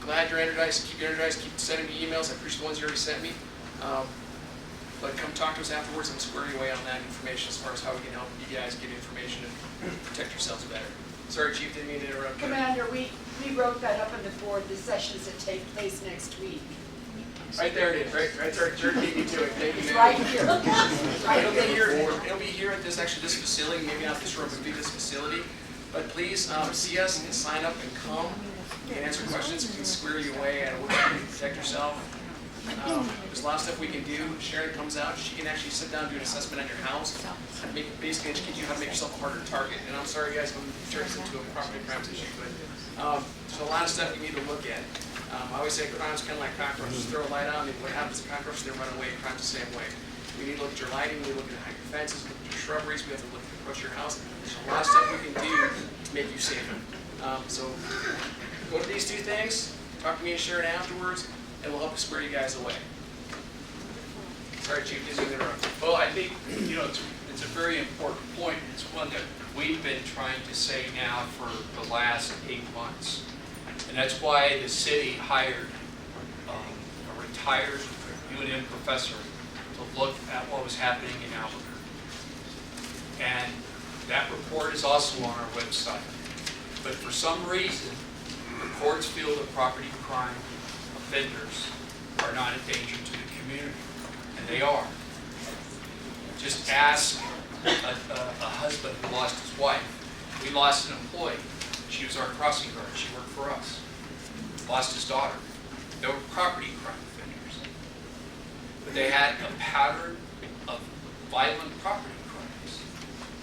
glad you're energized. Keep energized. Keep sending me emails. I appreciate the ones you already sent me. But come talk to us afterwards and square you away on that information as far as how we can help you guys get information and protect yourselves better. Sorry, Chief, didn't mean to interrupt. Commander, we wrote that up on the board, the sessions that take place next week. Right there it is. Right there. Jared beat me to it. Thank you, It's ma'am. right here. It'll be here at this facility. Maybe not this room, but this facility. But please see us and sign up and come and answer questions. We can square you away and we'll help you protect yourself. There's a lot of stuff we can do. Sharon comes out, she can actually sit down and do an assessment on your house and basically educate you how to make yourself a harder target. And I'm sorry guys, I'm turning this into a property crimes issue, but there's a lot of stuff you need to look at. I always say crime's kind of like cockroaches. Throw a light on, and what happens to cockroaches? They run away. Crime's the same way. We need to look at your lighting, we look at your fences, look at your shrubberies, we have to look at your house. There's a lot of stuff we can do to make you safer. So go to these two things, talk to me and Sharon afterwards, and we'll help you square you guys away. Sorry, Chief, didn't interrupt. Well, I think, you know, it's a very important point. It's one that we've been trying to say now for the last 8 months. And that's why the city hired a retired UNM professor to look at what was happening in Albuquerque. And that report is also on our website. But for some reason, the courts feel that property crime offenders are not a danger to the community. And they are. Just ask a husband who lost his wife. We lost an employee. She was our crossing guard. She worked for us. Lost his daughter. They were property crime offenders. But they had a pattern of violent property crimes.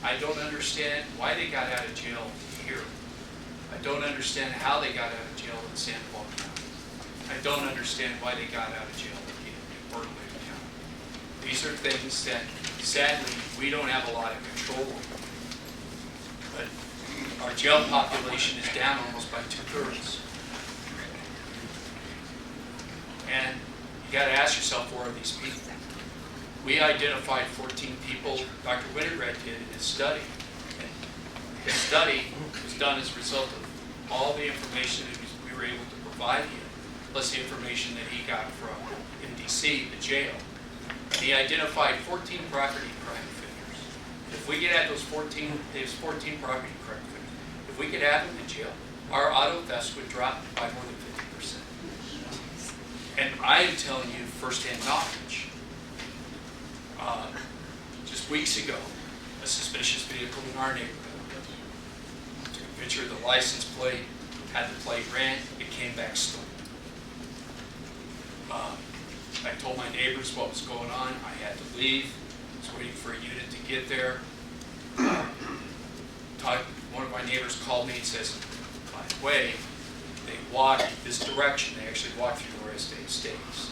I don't understand why they got out of jail here. I don't understand how they got out of jail in Sandoval County. I don't understand why they got out of jail in Gorden County. These are things that, sadly, we don't have a lot of control over. But our jail population is down almost by 2/3. And you got to ask yourself, where are these people? We identified 14 people Dr. Winograd did in his study. And his study was done as a result of all the information that we were able to provide him, plus the information that he got from MDC, the jail. And he identified 14 property crime offenders. If we could add those 14 property crime offenders, if we could add them in jail, our auto thefts would drop by more than 50%. And I am telling you firsthand knowledge. Just weeks ago, a suspicious vehicle in our neighborhood. Took a picture of the license plate, had the plate ran, it came back stolen. I told my neighbors what was going on. I had to leave. I was waiting for a unit to get there. One of my neighbors called me and says, by the way, they walked this direction. They actually walked through Norris Estates.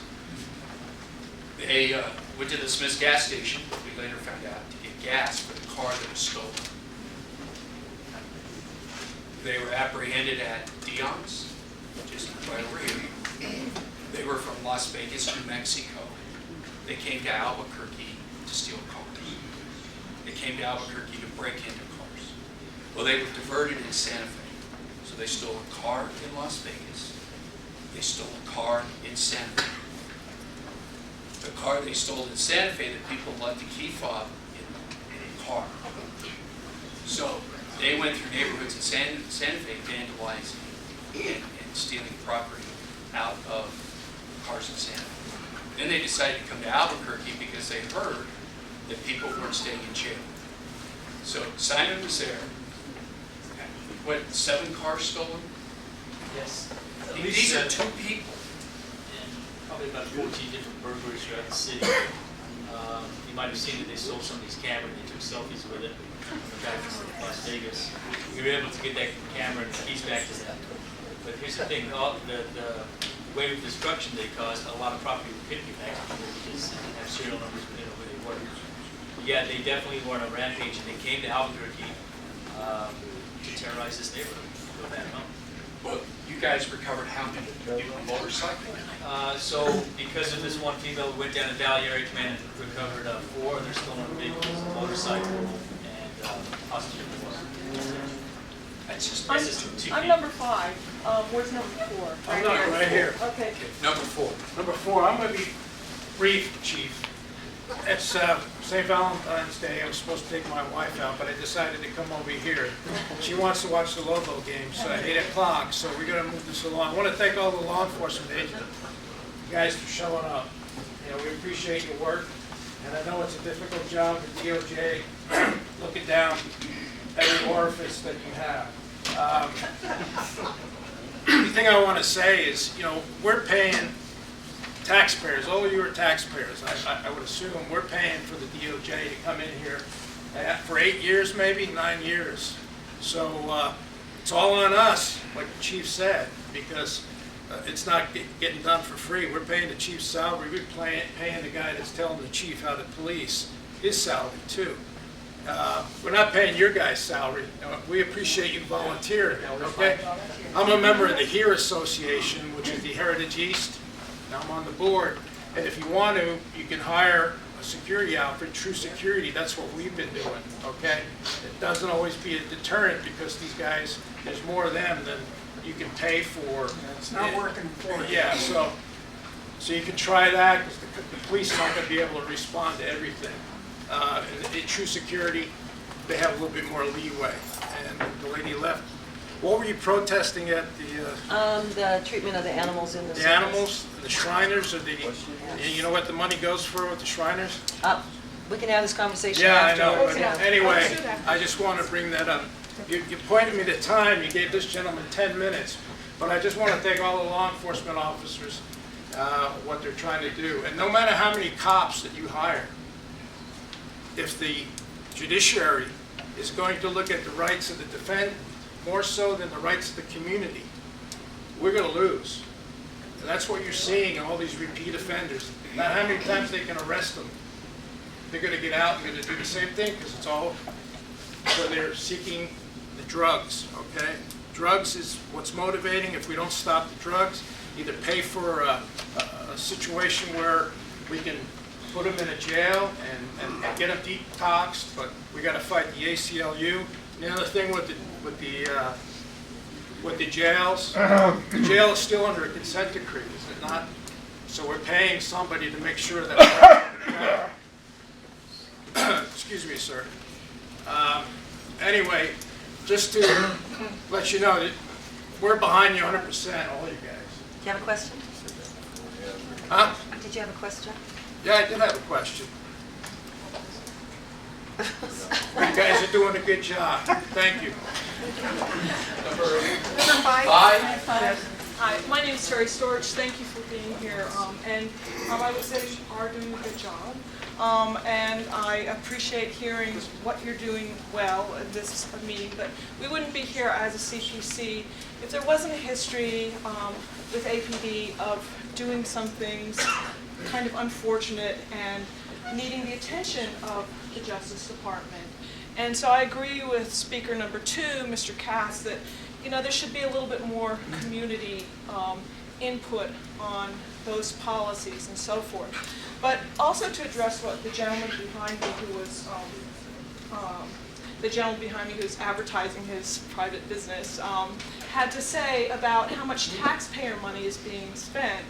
They went to the Smith's gas station, we later found out, to get gas for the car that was stolen. They were apprehended at Dion's, just right over here. They were from Las Vegas, New Mexico. They came to Albuquerque to steal cars. They came to Albuquerque to break into cars. Well, they were diverted in Santa Fe. So they stole a car in Las Vegas. They stole a car in Santa Fe. The car they stole in Santa Fe, the people left the key fob in a car. So they went through neighborhoods in Santa Fe vandalizing and stealing property out of cars in Santa Fe. Then they decided to come to Albuquerque because they heard that people weren't staying in jail. So Simon was there. What, 7 cars stolen? Yes. These are 2 people. And probably about 14 different burglaries throughout the city. You might have seen that they stole some of these cameras. They took selfies with it. The guy from Las Vegas. We were able to get that camera and the keys back to that. But here's the thing: the wave of destruction they caused, a lot of property were piggybacked because they didn't have serial numbers, we didn't know where they were. Yeah, they definitely were on a rampage, and they came to Albuquerque to terrorize this neighborhood. Go back home. Well, you guys recovered how many? Motorcycles? So because of this one female, we went down to Valley Area Command and recovered 4. They're still on vehicles, a motorcycle, and possibly more. That's just I'm number 5. Where's number 4? I'm not right here. Okay. number 4. Number 4, I'm going to be brief, Chief. It's St. Valentine's Day. I was supposed to take my wife out, but I decided to come over here. She wants to watch the Lobo games at 8 o'clock, so we're going to move this along. I want to thank all the law enforcement agents, you guys, for showing up. You know, we appreciate your work, and I know it's a difficult job at DOJ, looking down every orifice that you have. The thing I want to say is, you know, we're paying taxpayers, all of you are taxpayers. I would assume we're paying for the DOJ to come in here for 8 years, maybe 9 years. So it's all on us, like the chief said, because it's not getting done for free. We're paying the chief's salary. We're paying the guy that's telling the chief how to police his salary too. We're not paying your guy's salary. We appreciate you volunteering, okay? I'm a member of the HERE Association, which is the Heritage East. Now I'm on the board. And if you want to, you can hire a security outfit, True Security. That's what we've been doing, okay? It doesn't always be a deterrent because these guys, there's more of them than you can pay for. It's not working for you. Yeah, so you can try that because the police aren't going to be able to respond to everything. In True Security, they have a little bit more leeway. And the lady left. What were you protesting at The treatment of the animals in the the circus. animals, the Shriners, or the? You know what the money goes for with the Shriners? We can have this conversation Yeah, I afterwards. know. But anyway, I just want to bring that up. You pointed me to time. You gave this gentleman 10 minutes, but I just want to thank all the law enforcement officers what they're trying to do. And no matter how many cops that you hire, if the judiciary is going to look at the rights of the defendant more so than the rights of the community, we're going to lose. And that's what you're seeing in all these repeat offenders. Not how many times they can arrest them. They're going to get out and going to do the same thing because it's all so they're seeking the drugs, okay? Drugs is what's motivating. If we don't stop the drugs, either pay for a situation where we can put them in a jail and get them detoxed, but we got to fight the ACLU. And the other thing with the jails, the jail is still under a consent decree, is it not? So we're paying somebody to make sure that. Excuse me, sir. Anyway, just to let you know that we're behind you 100%, all you guys. Do you have a question? Huh? Did you have a question? Yeah, I did have a question. You guys are doing a good job. Thank you. Number 5? Hi, my name is Terry Storch. Thank you for being here. I would say you are doing a good job. And I appreciate hearing what you're doing well at this meeting, but we wouldn't be here as a CPC if there wasn't a history with APD of doing some things kind of unfortunate and needing the attention of the Justice Department. And so I agree with speaker number 2, Mr. Cass, that there should be a little bit more community input on those policies and so forth. But also to address what the gentleman behind me who's advertising his private business had to say about how much taxpayer money is being spent.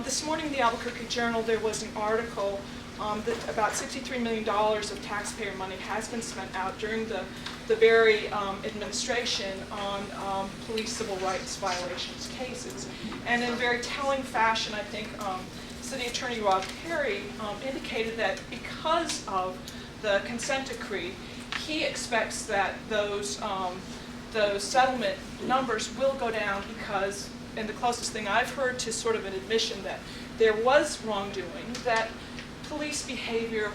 This morning in the Albuquerque Journal there was an article that about $63 million of taxpayer money has been spent out during the Berry administration on police civil rights violations cases. And in a very telling fashion, I think City Attorney Rob Perry indicated that because of the consent decree, he expects that those settlement numbers will go down because, and the closest thing I've heard to sort of an admission that there was wrongdoing, that police behavior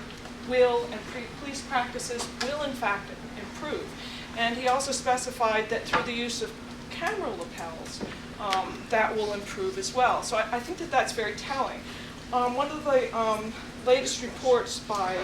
will and police practices will in fact improve. And he also specified that through the use of camera lapels, that will improve as well. So I think that that's very telling. One of the latest reports by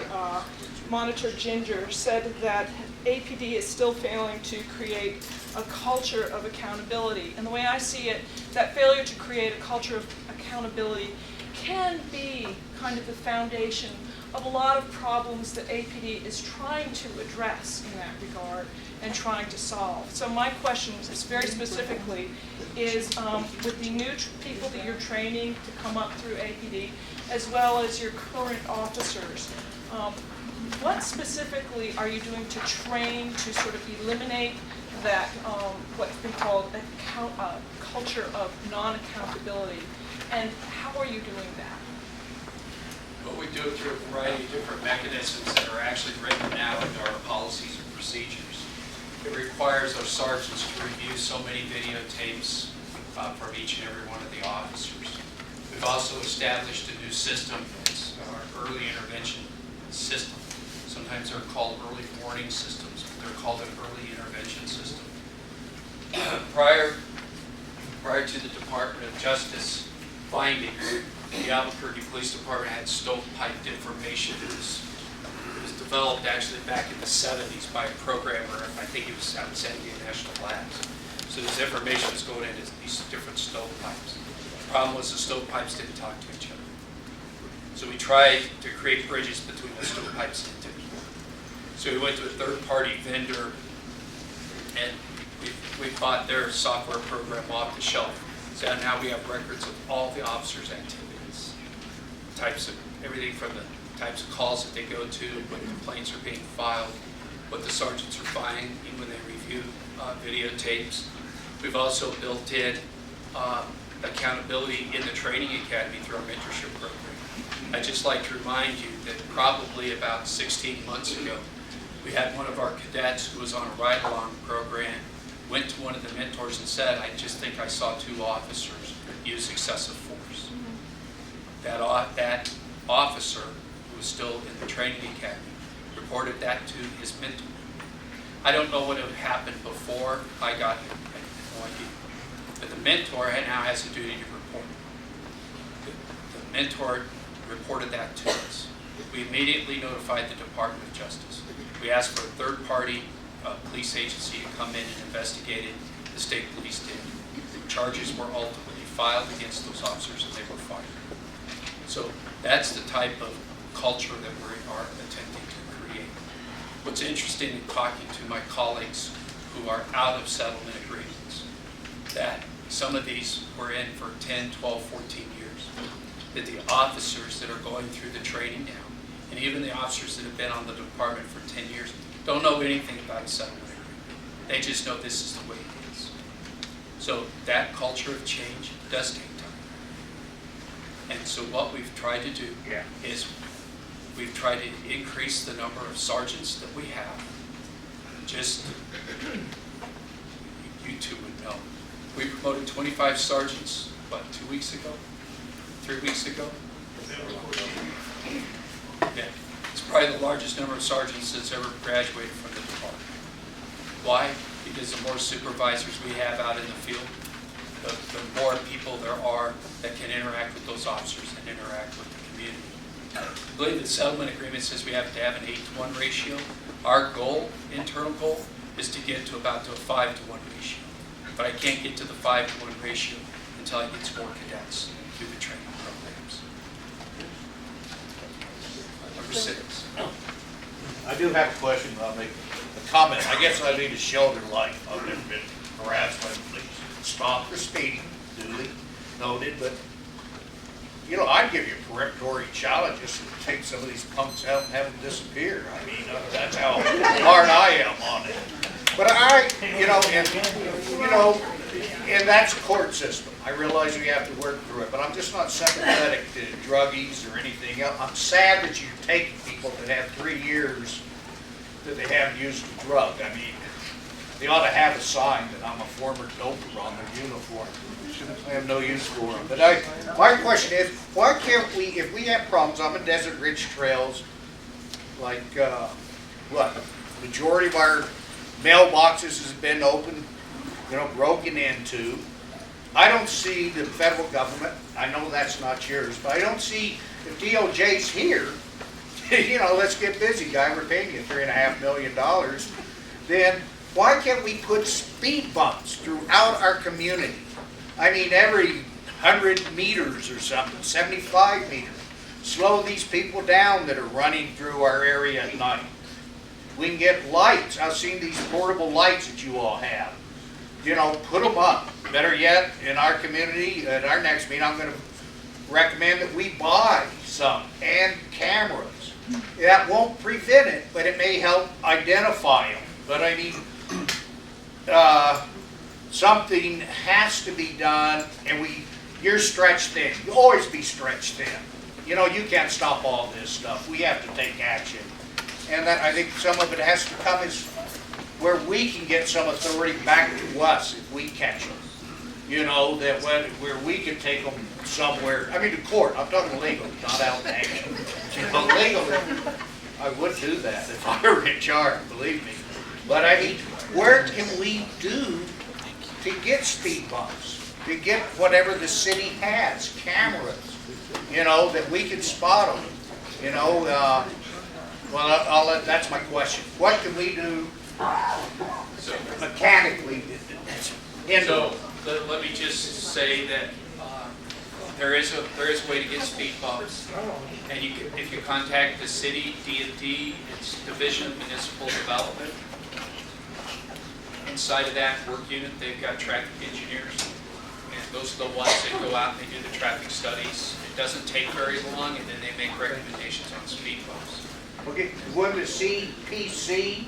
Monitor Ginger said that APD is still failing to create a culture of accountability. And the way I see it, that failure to create a culture of accountability can be kind of the foundation of a lot of problems that APD is trying to address in that regard and trying to solve. So my question is very specifically is with the new people that you're training to come up through APD, as well as your current officers, what specifically are you doing to train to sort of eliminate that what's been called a culture of non-accountability, and how are you doing that? What we do through a variety of different mechanisms that are actually written out into our policies and procedures. It requires our sergeants to review so many videotapes from each and every one of the officers. We've also established a new system. It's our early intervention system. Sometimes they're called early warning systems, but they're called an early intervention system. Prior prior to the Department of Justice findings, the Albuquerque Police Department had stovepiped information that was developed actually back in the 70s by a programmer. I think he was out of San Diego National Labs. So this information was going into these different stovepipes. The problem was the stovepipes didn't talk to each other. So we tried to create bridges between the stovepipes and the people. So we went to a third-party vendor, and we bought their software program off the shelf. So now we have records of all the officers' activities, everything from the types of calls that they go to, what complaints are being filed, what the sergeants are finding when they review videotapes. We've also built in accountability in the training academy through our mentorship program. I'd just like to remind you that probably about 16 months ago, we had one of our cadets who was on a ride-along program, went to one of the mentors and said, I just think I saw 2 officers use excessive force. That officer, who was still in the training academy, reported that to his mentor. I don't know what had happened before I got here. I have no idea. But the mentor now has a duty to report. The mentor reported that to us. We immediately notified the Department of Justice. We asked for a third-party police agency to come in and investigate it. The state police did. Charges were ultimately filed against those officers and they were fired. So that's the type of culture that we are attempting to create. What's interesting in talking to my colleagues who are out of settlement agreements, that some of these were in for 10, 12, 14 years, that the officers that are going through the training now, and even the officers that have been on the department for 10 years, don't know anything about a settlement agreement. They just know this is the way it is. So that culture of change does take time. And so what we've tried to do is we've tried to increase the number of sergeants that we have. Just, you two would know. We promoted 25 sergeants, what, 2 weeks ago? 3 weeks ago? Yeah. It's probably the largest number of sergeants that's ever graduated from the department. Why? Because the more supervisors we have out in the field, the more people there are that can interact with those officers and interact with the community. I believe the settlement agreement says we have to have an 8-to-1 ratio. Our goal, internal goal, is to get to about to a 5-to-1 ratio. But I can't get to the 5-to-1 ratio until I get more cadets through the training programs. Number 6. I do have a question, but I'll make a comment. I guess I lead a sheltered life. I've never been harassed by the police. Stopped for speeding, duly noted, but you know, I'd give you a peremptory challenge just to take some of these punks out and have them disappear. I mean, that's how hard I am on it. But and that's a court system. I realize we have to work through it, but I'm just not sympathetic to druggies or anything else. I'm sad that you're taking people that have 3 years that they haven't used a drug. I mean, they ought to have a sign that I'm a former doper on their uniform. I have no use for them. But my question is, why can't we, if we have problems, I'm in Desert Ridge Trails, like, majority of our mailboxes has been open, broken into. I don't see the federal government, I know that's not yours, but I don't see, if DOJ's here, let's get busy, guy, we're paying you $3.5 million, then why can't we put speed bumps throughout our community? I mean, every 100 meters or something, 75 meters. Slow these people down that are running through our area at night. We can get lights. I've seen these portable lights that you all have. Put them up. Better yet, in our community, at our next meeting, I'm going to recommend that we buy some and cameras. That won't prevent it, but it may help identify them. But I mean, something has to be done, and you're stretched thin. You'll always be stretched thin. You can't stop all this stuff. We have to take action. And that, I think some of it has to come as where we can get some authority back to us if we catch them. Where we can take them somewhere. I mean, to court. I'm talking legal, not out in action. Legal, I would do that if I were in charge, believe me. But I mean, where can we do to get speed bumps? to get whatever the city has, cameras, you know, that we can spot them, you know. That's my question. What can we do mechanically? So let me just say that there is a way to get speed bumps, and if you contact the city, D&D, its Division of Municipal Development, inside of that work unit, they've got traffic engineers, and those are the ones that go out and they do the traffic studies. It doesn't take very long, and then they make recommendations on speed bumps. Okay, would the CPC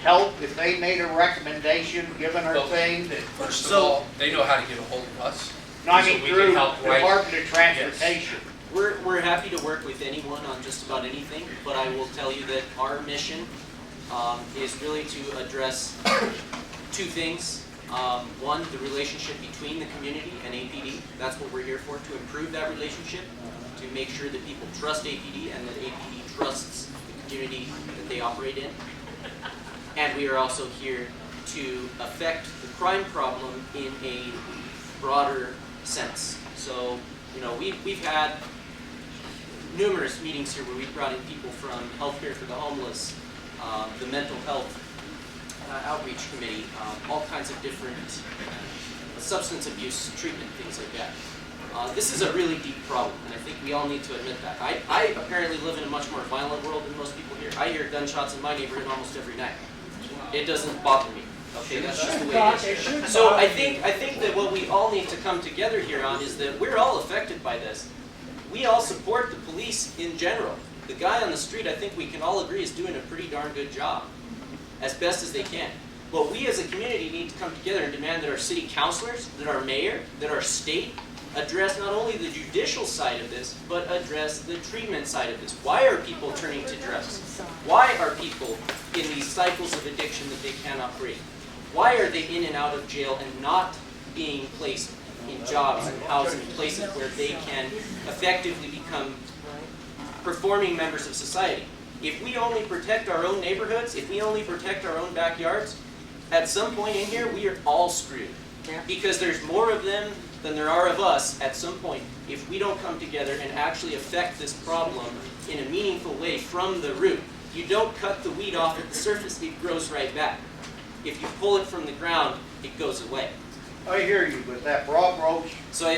help if they made a recommendation, given our thing that? First of all, they know how to get a hold of us. No, I So mean we through can help right- Department of Transportation. We're happy to work with anyone on just about anything, but I will tell you that our mission is really to address two things. One, the relationship between the community and APD. That's what we're here for, to improve that relationship, to make sure that people trust APD and that APD trusts the community that they operate in. And we are also here to affect the crime problem in a broader sense. So, you know, we've had numerous meetings here where we've brought in people from Healthcare for the Homeless, the Mental Health Outreach Committee, all kinds of different substance abuse treatment, things like that. This is a really deep problem, and I think we all need to admit that. I apparently live in a much more violent world than most people here. I hear gunshots in my neighborhood almost every night. It doesn't bother me. Okay, that's just the way it is. So I think that what we all need to come together here on is that we're all affected by this. We all support the police in general. The guy on the street, I think we can all agree, is doing a pretty darn good job, as best as they can. But we as a community need to come together and demand that our city councilors, that our mayor, that our state address not only the judicial side of this, but address the treatment side of this. Why are people turning to drugs? Why are people in these cycles of addiction that they cannot break? Why are they in and out of jail and not being placed in jobs and housing, places where they can effectively become performing members of society? If we only protect our own neighborhoods, if we only protect our own backyards, at some point in here, we are all screwed. Because there's more of them than there are of us at some point if we don't come together and actually affect this problem in a meaningful way from the root. You don't cut the weed off at the surface, it grows right back. If you pull it from the ground, it goes away. I hear you, but that broad brush, So I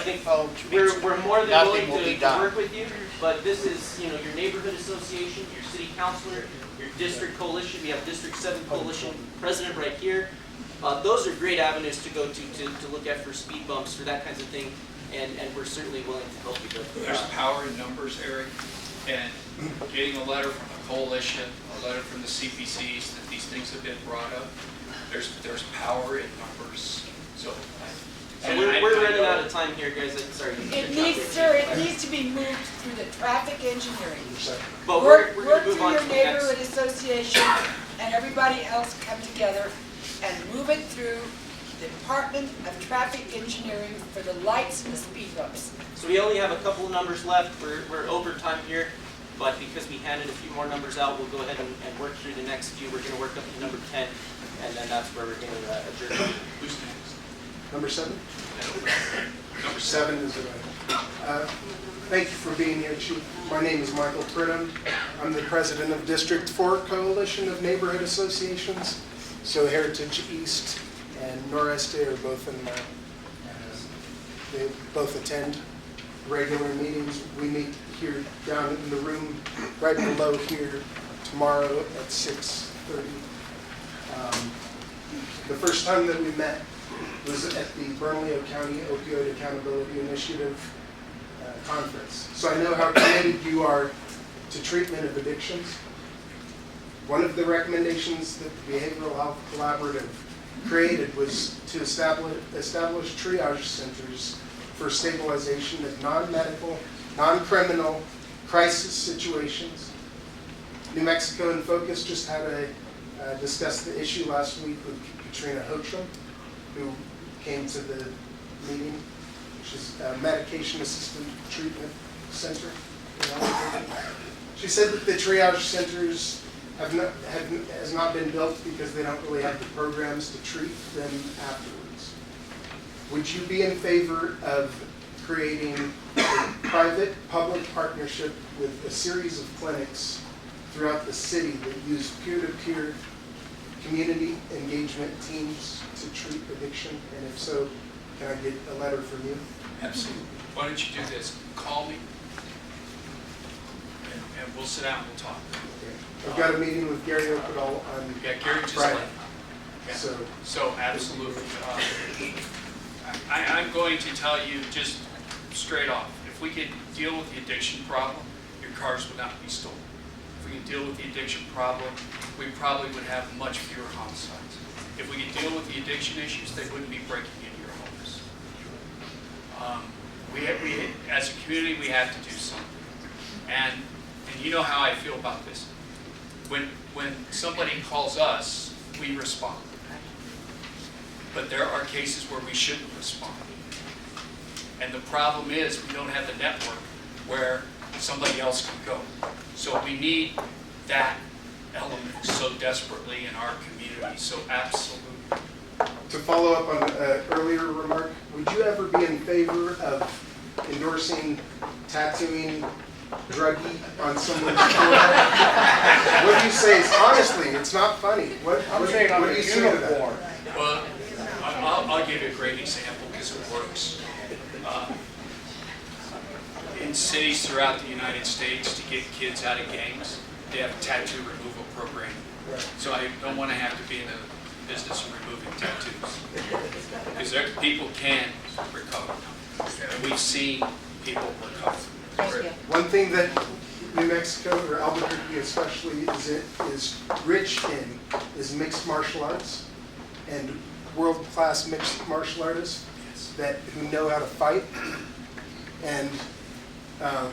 think approach we're means more than nothing willing will be to done. work with you, but this is, your neighborhood association, your city councilor, your district coalition. We have District 7 coalition president right here. Those are great avenues to go to look at for speed bumps, for that kinds of thing, and we're certainly willing to help you. There's power in numbers, Eric, and getting a letter from the coalition, a letter from the CPCs that these things have been brought up, there's power in numbers. So we're running out of time here, guys. Sorry. It needs to be moved through the traffic engineering. But Work we're going to move through on your to the next. neighborhood association and everybody else come together and move it through the Department of Traffic Engineering for the lights and the speed bumps. So we only have a couple of numbers left. We're over time here, but because we handed a few more numbers out, we'll go ahead and work through the next few. We're going to work up to number 10, and then that's where we're going to adjourn. who's next? Number 7? Number 7 is it? Thank you for being here, Chief. My name is Michael Pridham. I'm the president of District 4 Coalition of Neighborhood Associations. So Heritage East and Noreste are both in they both attend regular meetings. We meet here down in the room right below here tomorrow at 6:30. The first time that we met was at the Bernalillo County Opioid Accountability Initiative conference. So I know how committed you are to treatment of addictions. One of the recommendations that the Behavioral Health Collaborative created was to establish triage centers for stabilization of non-medical, non-criminal crisis situations. New Mexico in Focus just had discussed the issue last week with Katrina Hochram, who came to the meeting, which is a medication-assisted treatment center. She said that the triage centers has not been built because they don't really have the programs to treat them afterwards. would you be in favor of creating a private-public partnership with a series of clinics throughout the city that use peer-to-peer community engagement teams to treat addiction? And if so, can I get a letter from you? Absolutely. Why don't you do this? Call me, and we'll sit down and we'll talk. I've got a meeting with Gary Oakwood on Yeah, Gary just Friday. left. Yeah. So Absolutely. I'm going to tell you just straight off, if we could deal with the addiction problem, your cars would not be stolen. If we could deal with the addiction problem, we probably would have much fewer homicides. If we could deal with the addiction issues, they wouldn't be breaking into your homes. As a community, we have to do something. And you know how I feel about this. When somebody calls us, we respond. But there are cases where we shouldn't respond. And the problem is we don't have the network where somebody else can go. So we need that element so desperately in our community. So absolutely. to follow up on an earlier remark, would you ever be in favor of endorsing tattooing druggie on someone's forehead? What do you say? Honestly, it's not funny. What do you say to that? Well, I'll give you a great example because it works. In cities throughout the United States, to get kids out of gangs, they have a tattoo removal program. So I don't want to have to be in the business of removing tattoos. Because people can recover. And we've seen people recover. One thing that New Mexico, or Albuquerque especially, is rich in is mixed martial arts and world-class mixed martial artists who know how to fight. And I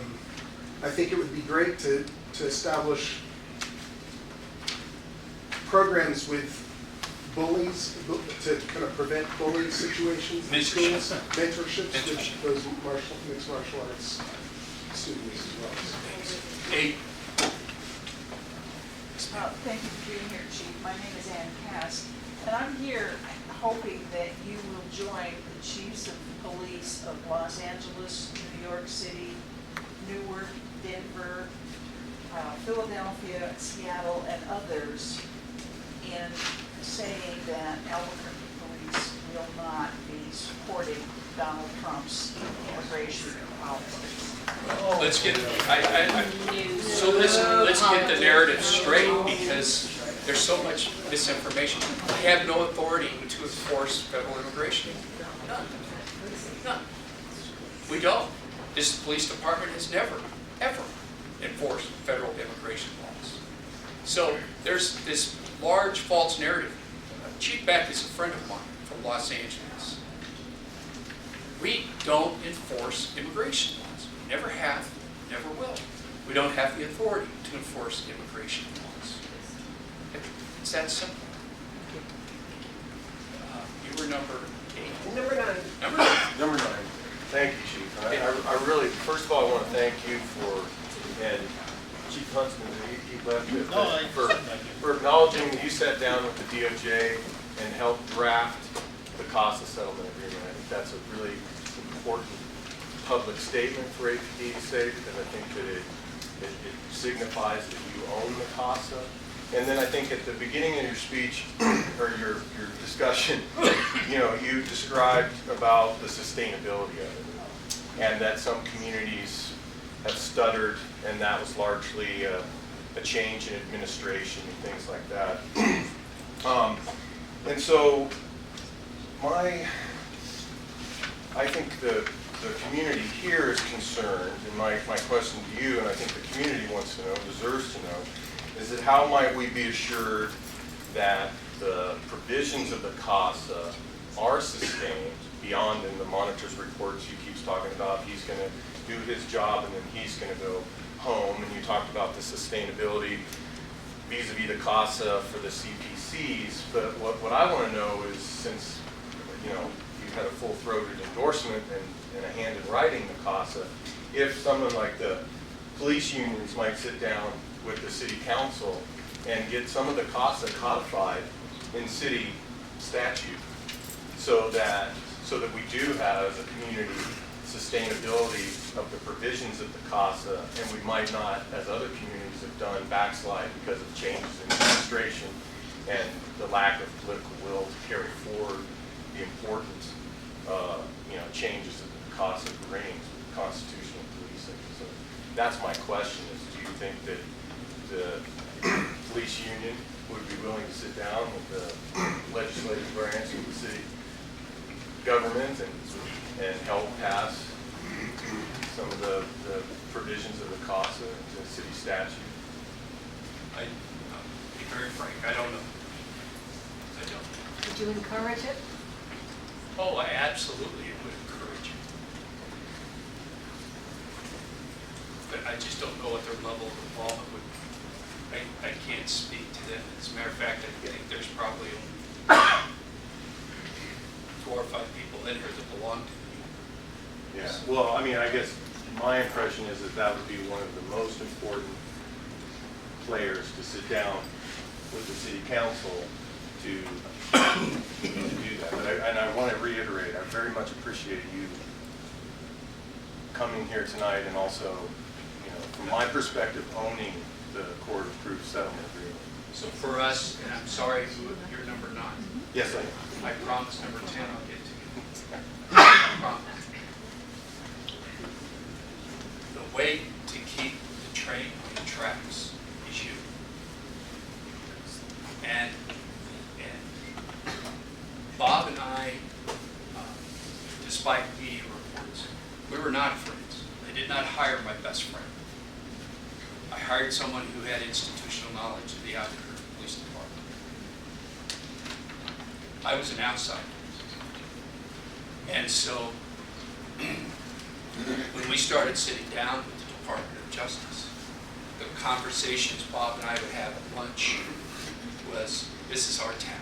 think it would be great to establish programs with bullies to kind of prevent bullying situations in schools, mentorships with those mixed martial arts students as well. Thank you for being here, Chief. My name is Ann Cass, and I'm here hoping that you will join the chiefs of police of Los Angeles, New York City, Newark, Denver, Philadelphia, Seattle, and others in saying that Albuquerque police will not be supporting Donald Trump's immigration politics. Let's get the narrative straight, because there's so much misinformation. We have no authority to enforce federal immigration. None. We don't. This police department has never, ever enforced federal immigration laws. So there's this large false narrative. Chief Beck is a friend of mine from Los Angeles. We don't enforce immigration laws. We never have, never will. We don't have the authority to enforce immigration laws. It's that simple. You were number 8. Number 9. Number 9. Number 9. Thank you, Chief. I really, first of all, I want to thank you and Chief Huntsman, he left it, for acknowledging that you sat down with the DOJ and helped draft the CASA settlement agreement. I think that's a really important public statement for APD to say, because I think that it signifies that you own the CASA. And then I think at the beginning of your speech, or your discussion, you described about the sustainability of it, and that some communities have stuttered, and that was largely a change in administration and things like that. And so I think the community here is concerned, and my question to you, and I think the community wants to know, deserves to know, is that how might we be assured that the provisions of the CASA are sustained beyond in the monitor's reports he keeps talking about, he's going to do his job and then he's going to go home, and you talked about the sustainability vis-a-vis the CASA for the CPCs, but what I want to know is, since you've had a full-throated endorsement and a hand in writing the CASA, if someone like the police unions might sit down with the city council and get some of the CASA codified in city statute, so that so that we do have, as a community, sustainability of the provisions of the CASA, and we might not, as other communities have done, backslide because of changes in administration and the lack of political will to carry forward the important changes that the CASA brings with constitutional policing. So that's my question: is do you think that the police union would be willing to sit down with the legislative branch of the city government and help pass some of the provisions of the CASA into city statute? I'll be very frank, I don't know. I don't. Would you encourage it? Oh, I absolutely would encourage it. But I just don't know what their level of involvement would be. I can't speak to them. As a matter of fact, I think there's probably only 4 or 5 people in here that belong to the union. Yeah, well, I mean, I guess my impression is that that would be one of the most important players to sit down with the city council to do that. But I want to reiterate, I very much appreciate you coming here tonight, and also, from my perspective, owning the court-approved settlement agreement. So for us, and I'm sorry, you're number 9. Yes, I am. I promise number 10 I'll get to you. I promise. The way to keep the train on the tracks is you. And Bob and I, despite media reports, we were not friends. I did not hire my best friend. I hired someone who had institutional knowledge of the Albuquerque Police Department. I was an outsider. And so, when we started sitting down with the Department of Justice, the conversations Bob and I would have at lunch was, this is our town.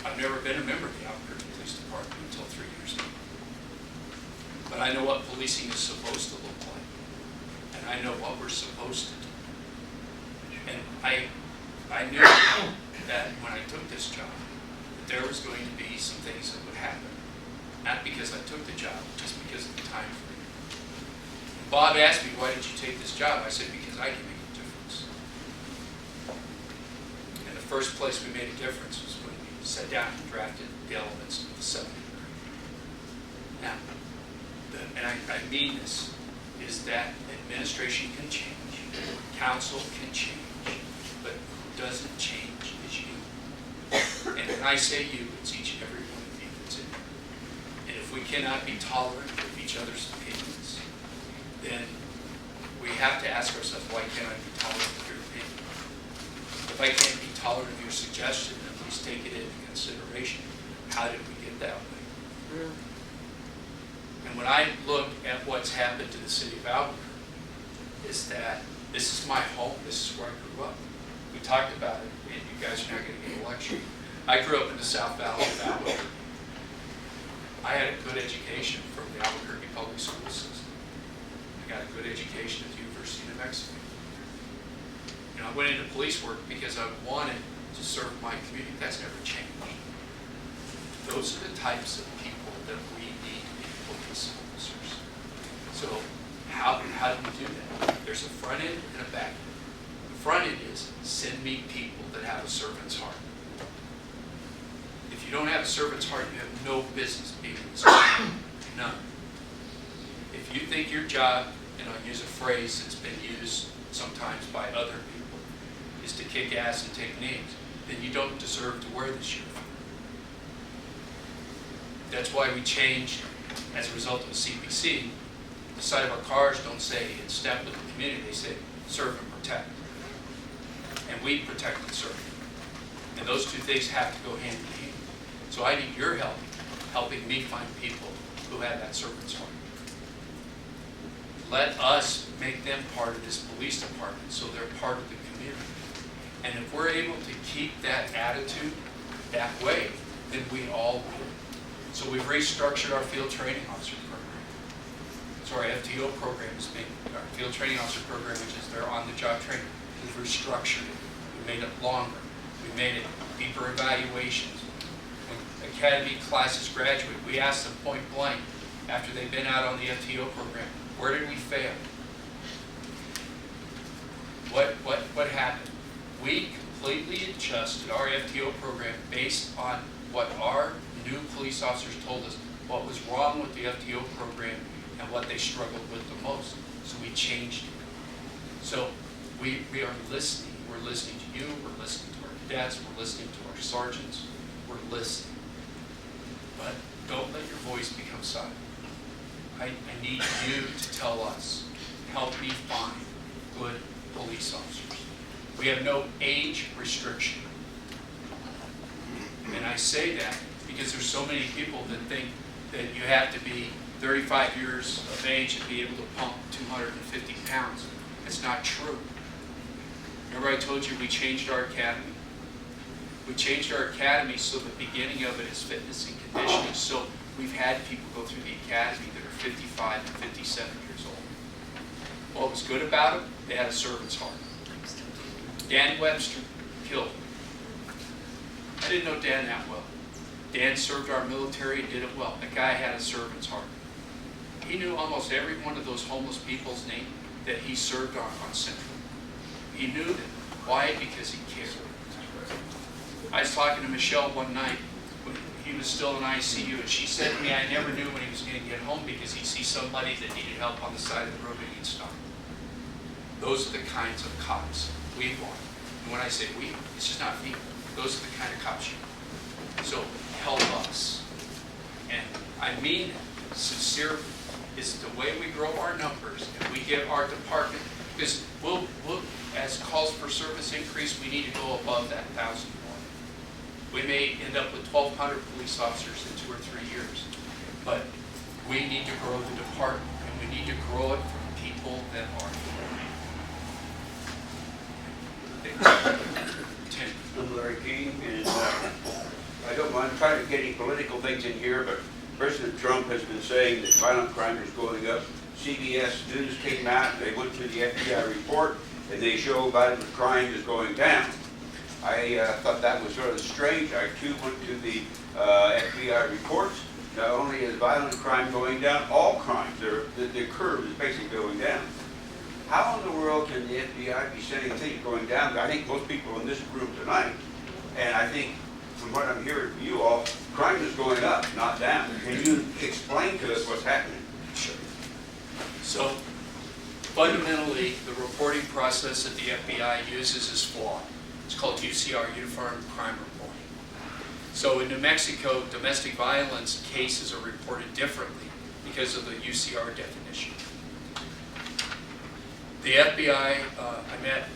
I've never been a member of the Albuquerque Police Department until 3 years ago. But I know what policing is supposed to look like. And I know what we're supposed to do. And I knew that when I took this job, that there was going to be some things that would happen. Not because I took the job, just because of the time frame. Bob asked me, why did you take this job? I said, because I can make a difference. And the first place we made a difference was when we sat down and drafted the elements of the settlement agreement. Now, and I mean this, is that administration can change, council can change, but who doesn't change is you. And when I say you, it's each and every one of you that's in there. And if we cannot be tolerant of each other's opinions, then we have to ask ourselves, why can't I be tolerant of your opinion? If I can't be tolerant of your suggestion, at least take it into consideration. How did we get that way? And when I look at what's happened to the city of Albuquerque, is that this is my home, this is where I grew up. We talked about it, and you guys are not going to get a lecture. I grew up in the South Valley of Albuquerque. I had a good education from the Albuquerque public school system. I got a good education at the University of New Mexico. I went into police work because I wanted to serve my community. That's never changed. Those are the types of people that we need to be police officers. So how do we do that? There's a front end and a back end. The front end is send me people that have a servant's heart. If you don't have a servant's heart, you have no business being in this country. None. If you think your job, and I'll use a phrase that's been used sometimes by other people, is to kick ass and take names, then you don't deserve to wear this uniform. That's why we changed, as a result of the CPC, the side of our cars don't say in step with the community, they say serve and protect. And we protect and serve. And those two things have to go hand in hand. So I need your help, helping me find people who have that servant's heart. Let us make them part of this police department so they're part of the community. And if we're able to keep that attitude that way, then we all will. So we've restructured our field training officer program. So our FTO program is our field training officer program, which is their on-the-job training. We've restructured it. We made it longer. We made it deeper evaluations. academy classes graduate, we asked them point blank, after they've been out on the FTO program, where did we fail? What happened? We completely adjusted our FTO program based on what our new police officers told us, what was wrong with the FTO program and what they struggled with the most. So we changed it. So we are listening. We're listening to you, we're listening to our cadets, we're listening to our sergeants, we're listening. But don't let your voice become silent. I need you to tell us, help me find good police officers. We have no age restriction. And I say that because there's so many people that think that you have to be 35 years of age to be able to pump 250 pounds. It's not true. Remember I told you we changed our academy? We changed our academy so the beginning of it is fitness and conditioning. So we've had people go through the academy that are 55 and 57 years old. What was good about them? They had a servant's heart. Dan Webster killed him. I didn't know Dan that well. Dan served our military and did it well. That guy had a servant's heart. He knew almost every one of those homeless people's name that he served on Central. He knew them. Why? Because he cared. I was talking to Michelle one night when he was still in ICU, and she said to me, I never knew when he was going to get home because he'd see somebody that needed help on the side of the road and he'd stop. Those are the kinds of cops we want. And when I say we, it's just not me. Those are the kind of cops you want. So help us. And I mean it sincerely. Is the way we grow our numbers and we get our department, because we'll as calls for service increase, we need to go above that 1,000 mark. We may end up with 1,200 police officers in 2 or 3 years, but we need to grow the department, and we need to grow it from people that are Tim. I'm Larry King, and I don't mind trying to get any political things in here, but President Trump has been saying that violent crime is going up. CBS News came out, they went through the FBI report, and they show violent crime is going down. I thought that was sort of strange. I too went to the FBI reports. Not only is violent crime going down, all crimes, the curve is basically going down. How in the world can the FBI be saying things going down? I think most people in this room tonight, and I think from what I'm hearing from you all, crime is going up, not down. Can you explain to us what's happening? Sure. So, fundamentally, the reporting process that the FBI uses is flawed. It's called UCR, Uniform Crime Reporting. So in New Mexico, domestic violence cases are reported differently because of the UCR definition. The FBI, I met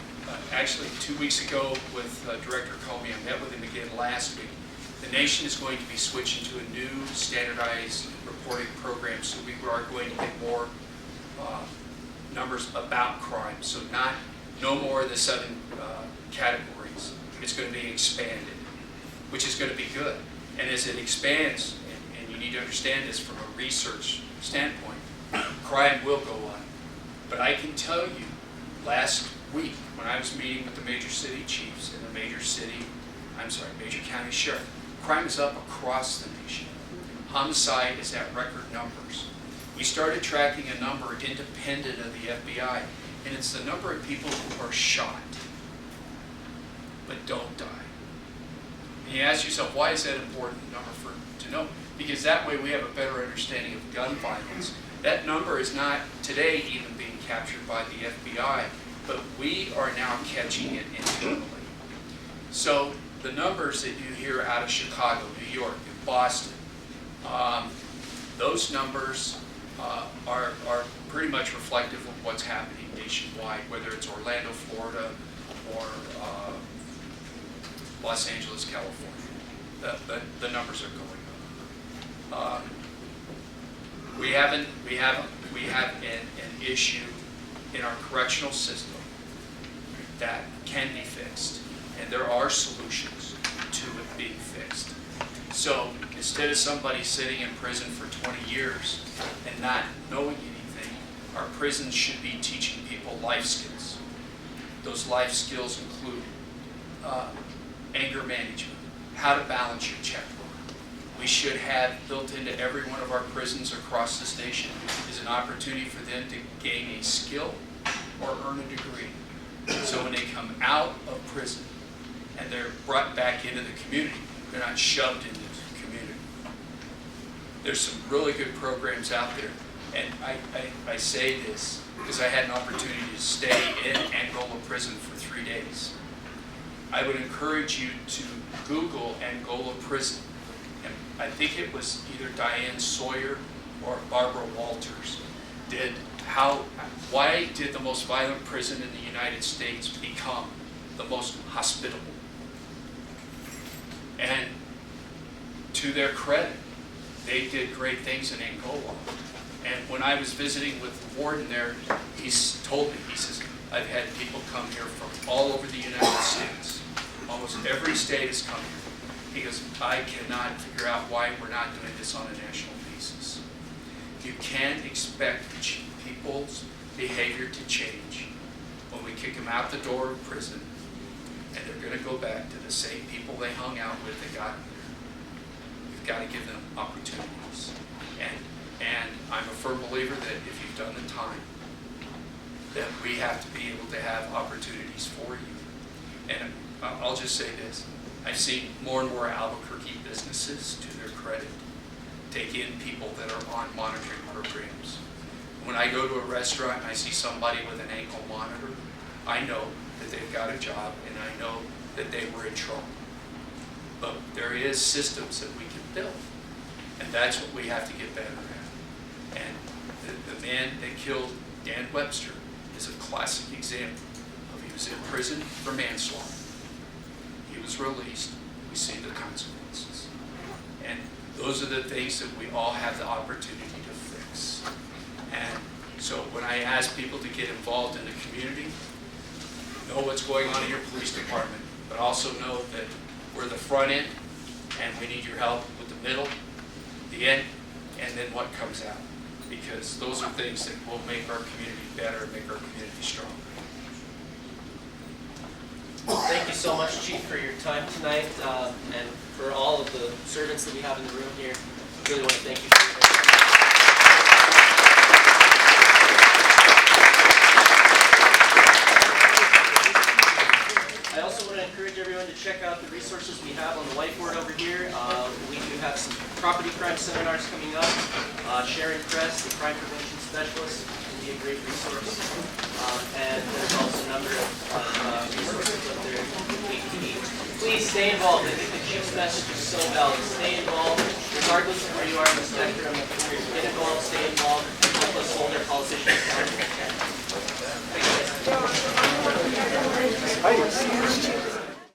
actually 2 weeks ago with Director Comey. I met with him again last week. The nation is going to be switching to a new standardized reporting program, so we are going to get more numbers about crime. So no more of the 7 categories. It's going to be expanded, which is going to be good. And as it expands, and you need to understand this from a research standpoint, crime will go up. But I can tell you, last week, when I was meeting with the major city chiefs and the major county sheriff, crime is up across the nation. Homicide is at record numbers. We started tracking a number independent of the FBI, and it's the number of people who are shot but don't die. And you ask yourself, why is that an important number to know? Because that way we have a better understanding of gun violence. That number is not today even being captured by the FBI, but we are now catching it internally. So the numbers that you hear out of Chicago, New York, and Boston, those numbers are pretty much reflective of what's happening nationwide, whether it's Orlando, Florida, or Los Angeles, California. The numbers are going up. We have an issue in our correctional system that can be fixed, and there are solutions to it being fixed. So instead of somebody sitting in prison for 20 years and not knowing anything, our prisons should be teaching people life skills. Those life skills include anger management, how to balance your checkbook, we should have built into every one of our prisons across this nation is an opportunity for them to gain a skill or earn a degree. So when they come out of prison and they're brought back into the community, they're not shoved into the community. There's some really good programs out there. And I say this because I had an opportunity to stay in Angola prison for 3 days. I would encourage you to Google Angola prison. And I think it was either Diane Sawyer or Barbara Walters did why did the most violent prison in the United States become the most hospitable? And to their credit, they did great things in Angola. And when I was visiting with the warden there, he told me, he says, I've had people come here from all over the United States. Almost every state has come here. He goes, I cannot figure out why we're not doing this on a national basis. You can't expect people's behavior to change when we kick them out the door of prison and they're going to go back to the same people they hung out with that got them there. You've got to give them opportunities. And I'm a firm believer that if you've done the time, that we have to be able to have opportunities for you. And I'll just say this. I've seen more and more Albuquerque businesses, to their credit, take in people that are on monitoring programs. When I go to a restaurant and I see somebody with an ankle monitor, I know that they've got a job and I know that they were in trouble. But there is systems that we can build, and that's what we have to get better at. And the man that killed Dan Webster is a classic example of he was in prison for manslaughter. He was released. We see the consequences. And those are the things that we all have the opportunity to fix. And so when I ask people to get involved in the community, know what's going on in your police department, but also know that we're the front end and we need your help with the middle, the end, and then what comes out. Because those are things that will make our community better and make our community stronger. Thank you so much, Chief, for your time tonight, and for all of the servants that we have in the room here. I really want to thank you for your time. I also want to encourage everyone to check out the resources we have on the whiteboard over here. We do have some property crime seminars coming up. Sharon Kress, the crime prevention specialist, can be a great resource. And there's also a number of resources up there in APD. Please stay involved. I think the Chief's message is so valid. Stay involved, regardless of where you are in the spectrum. Get involved, stay involved, and help us hold our politicians accountable. Thank you.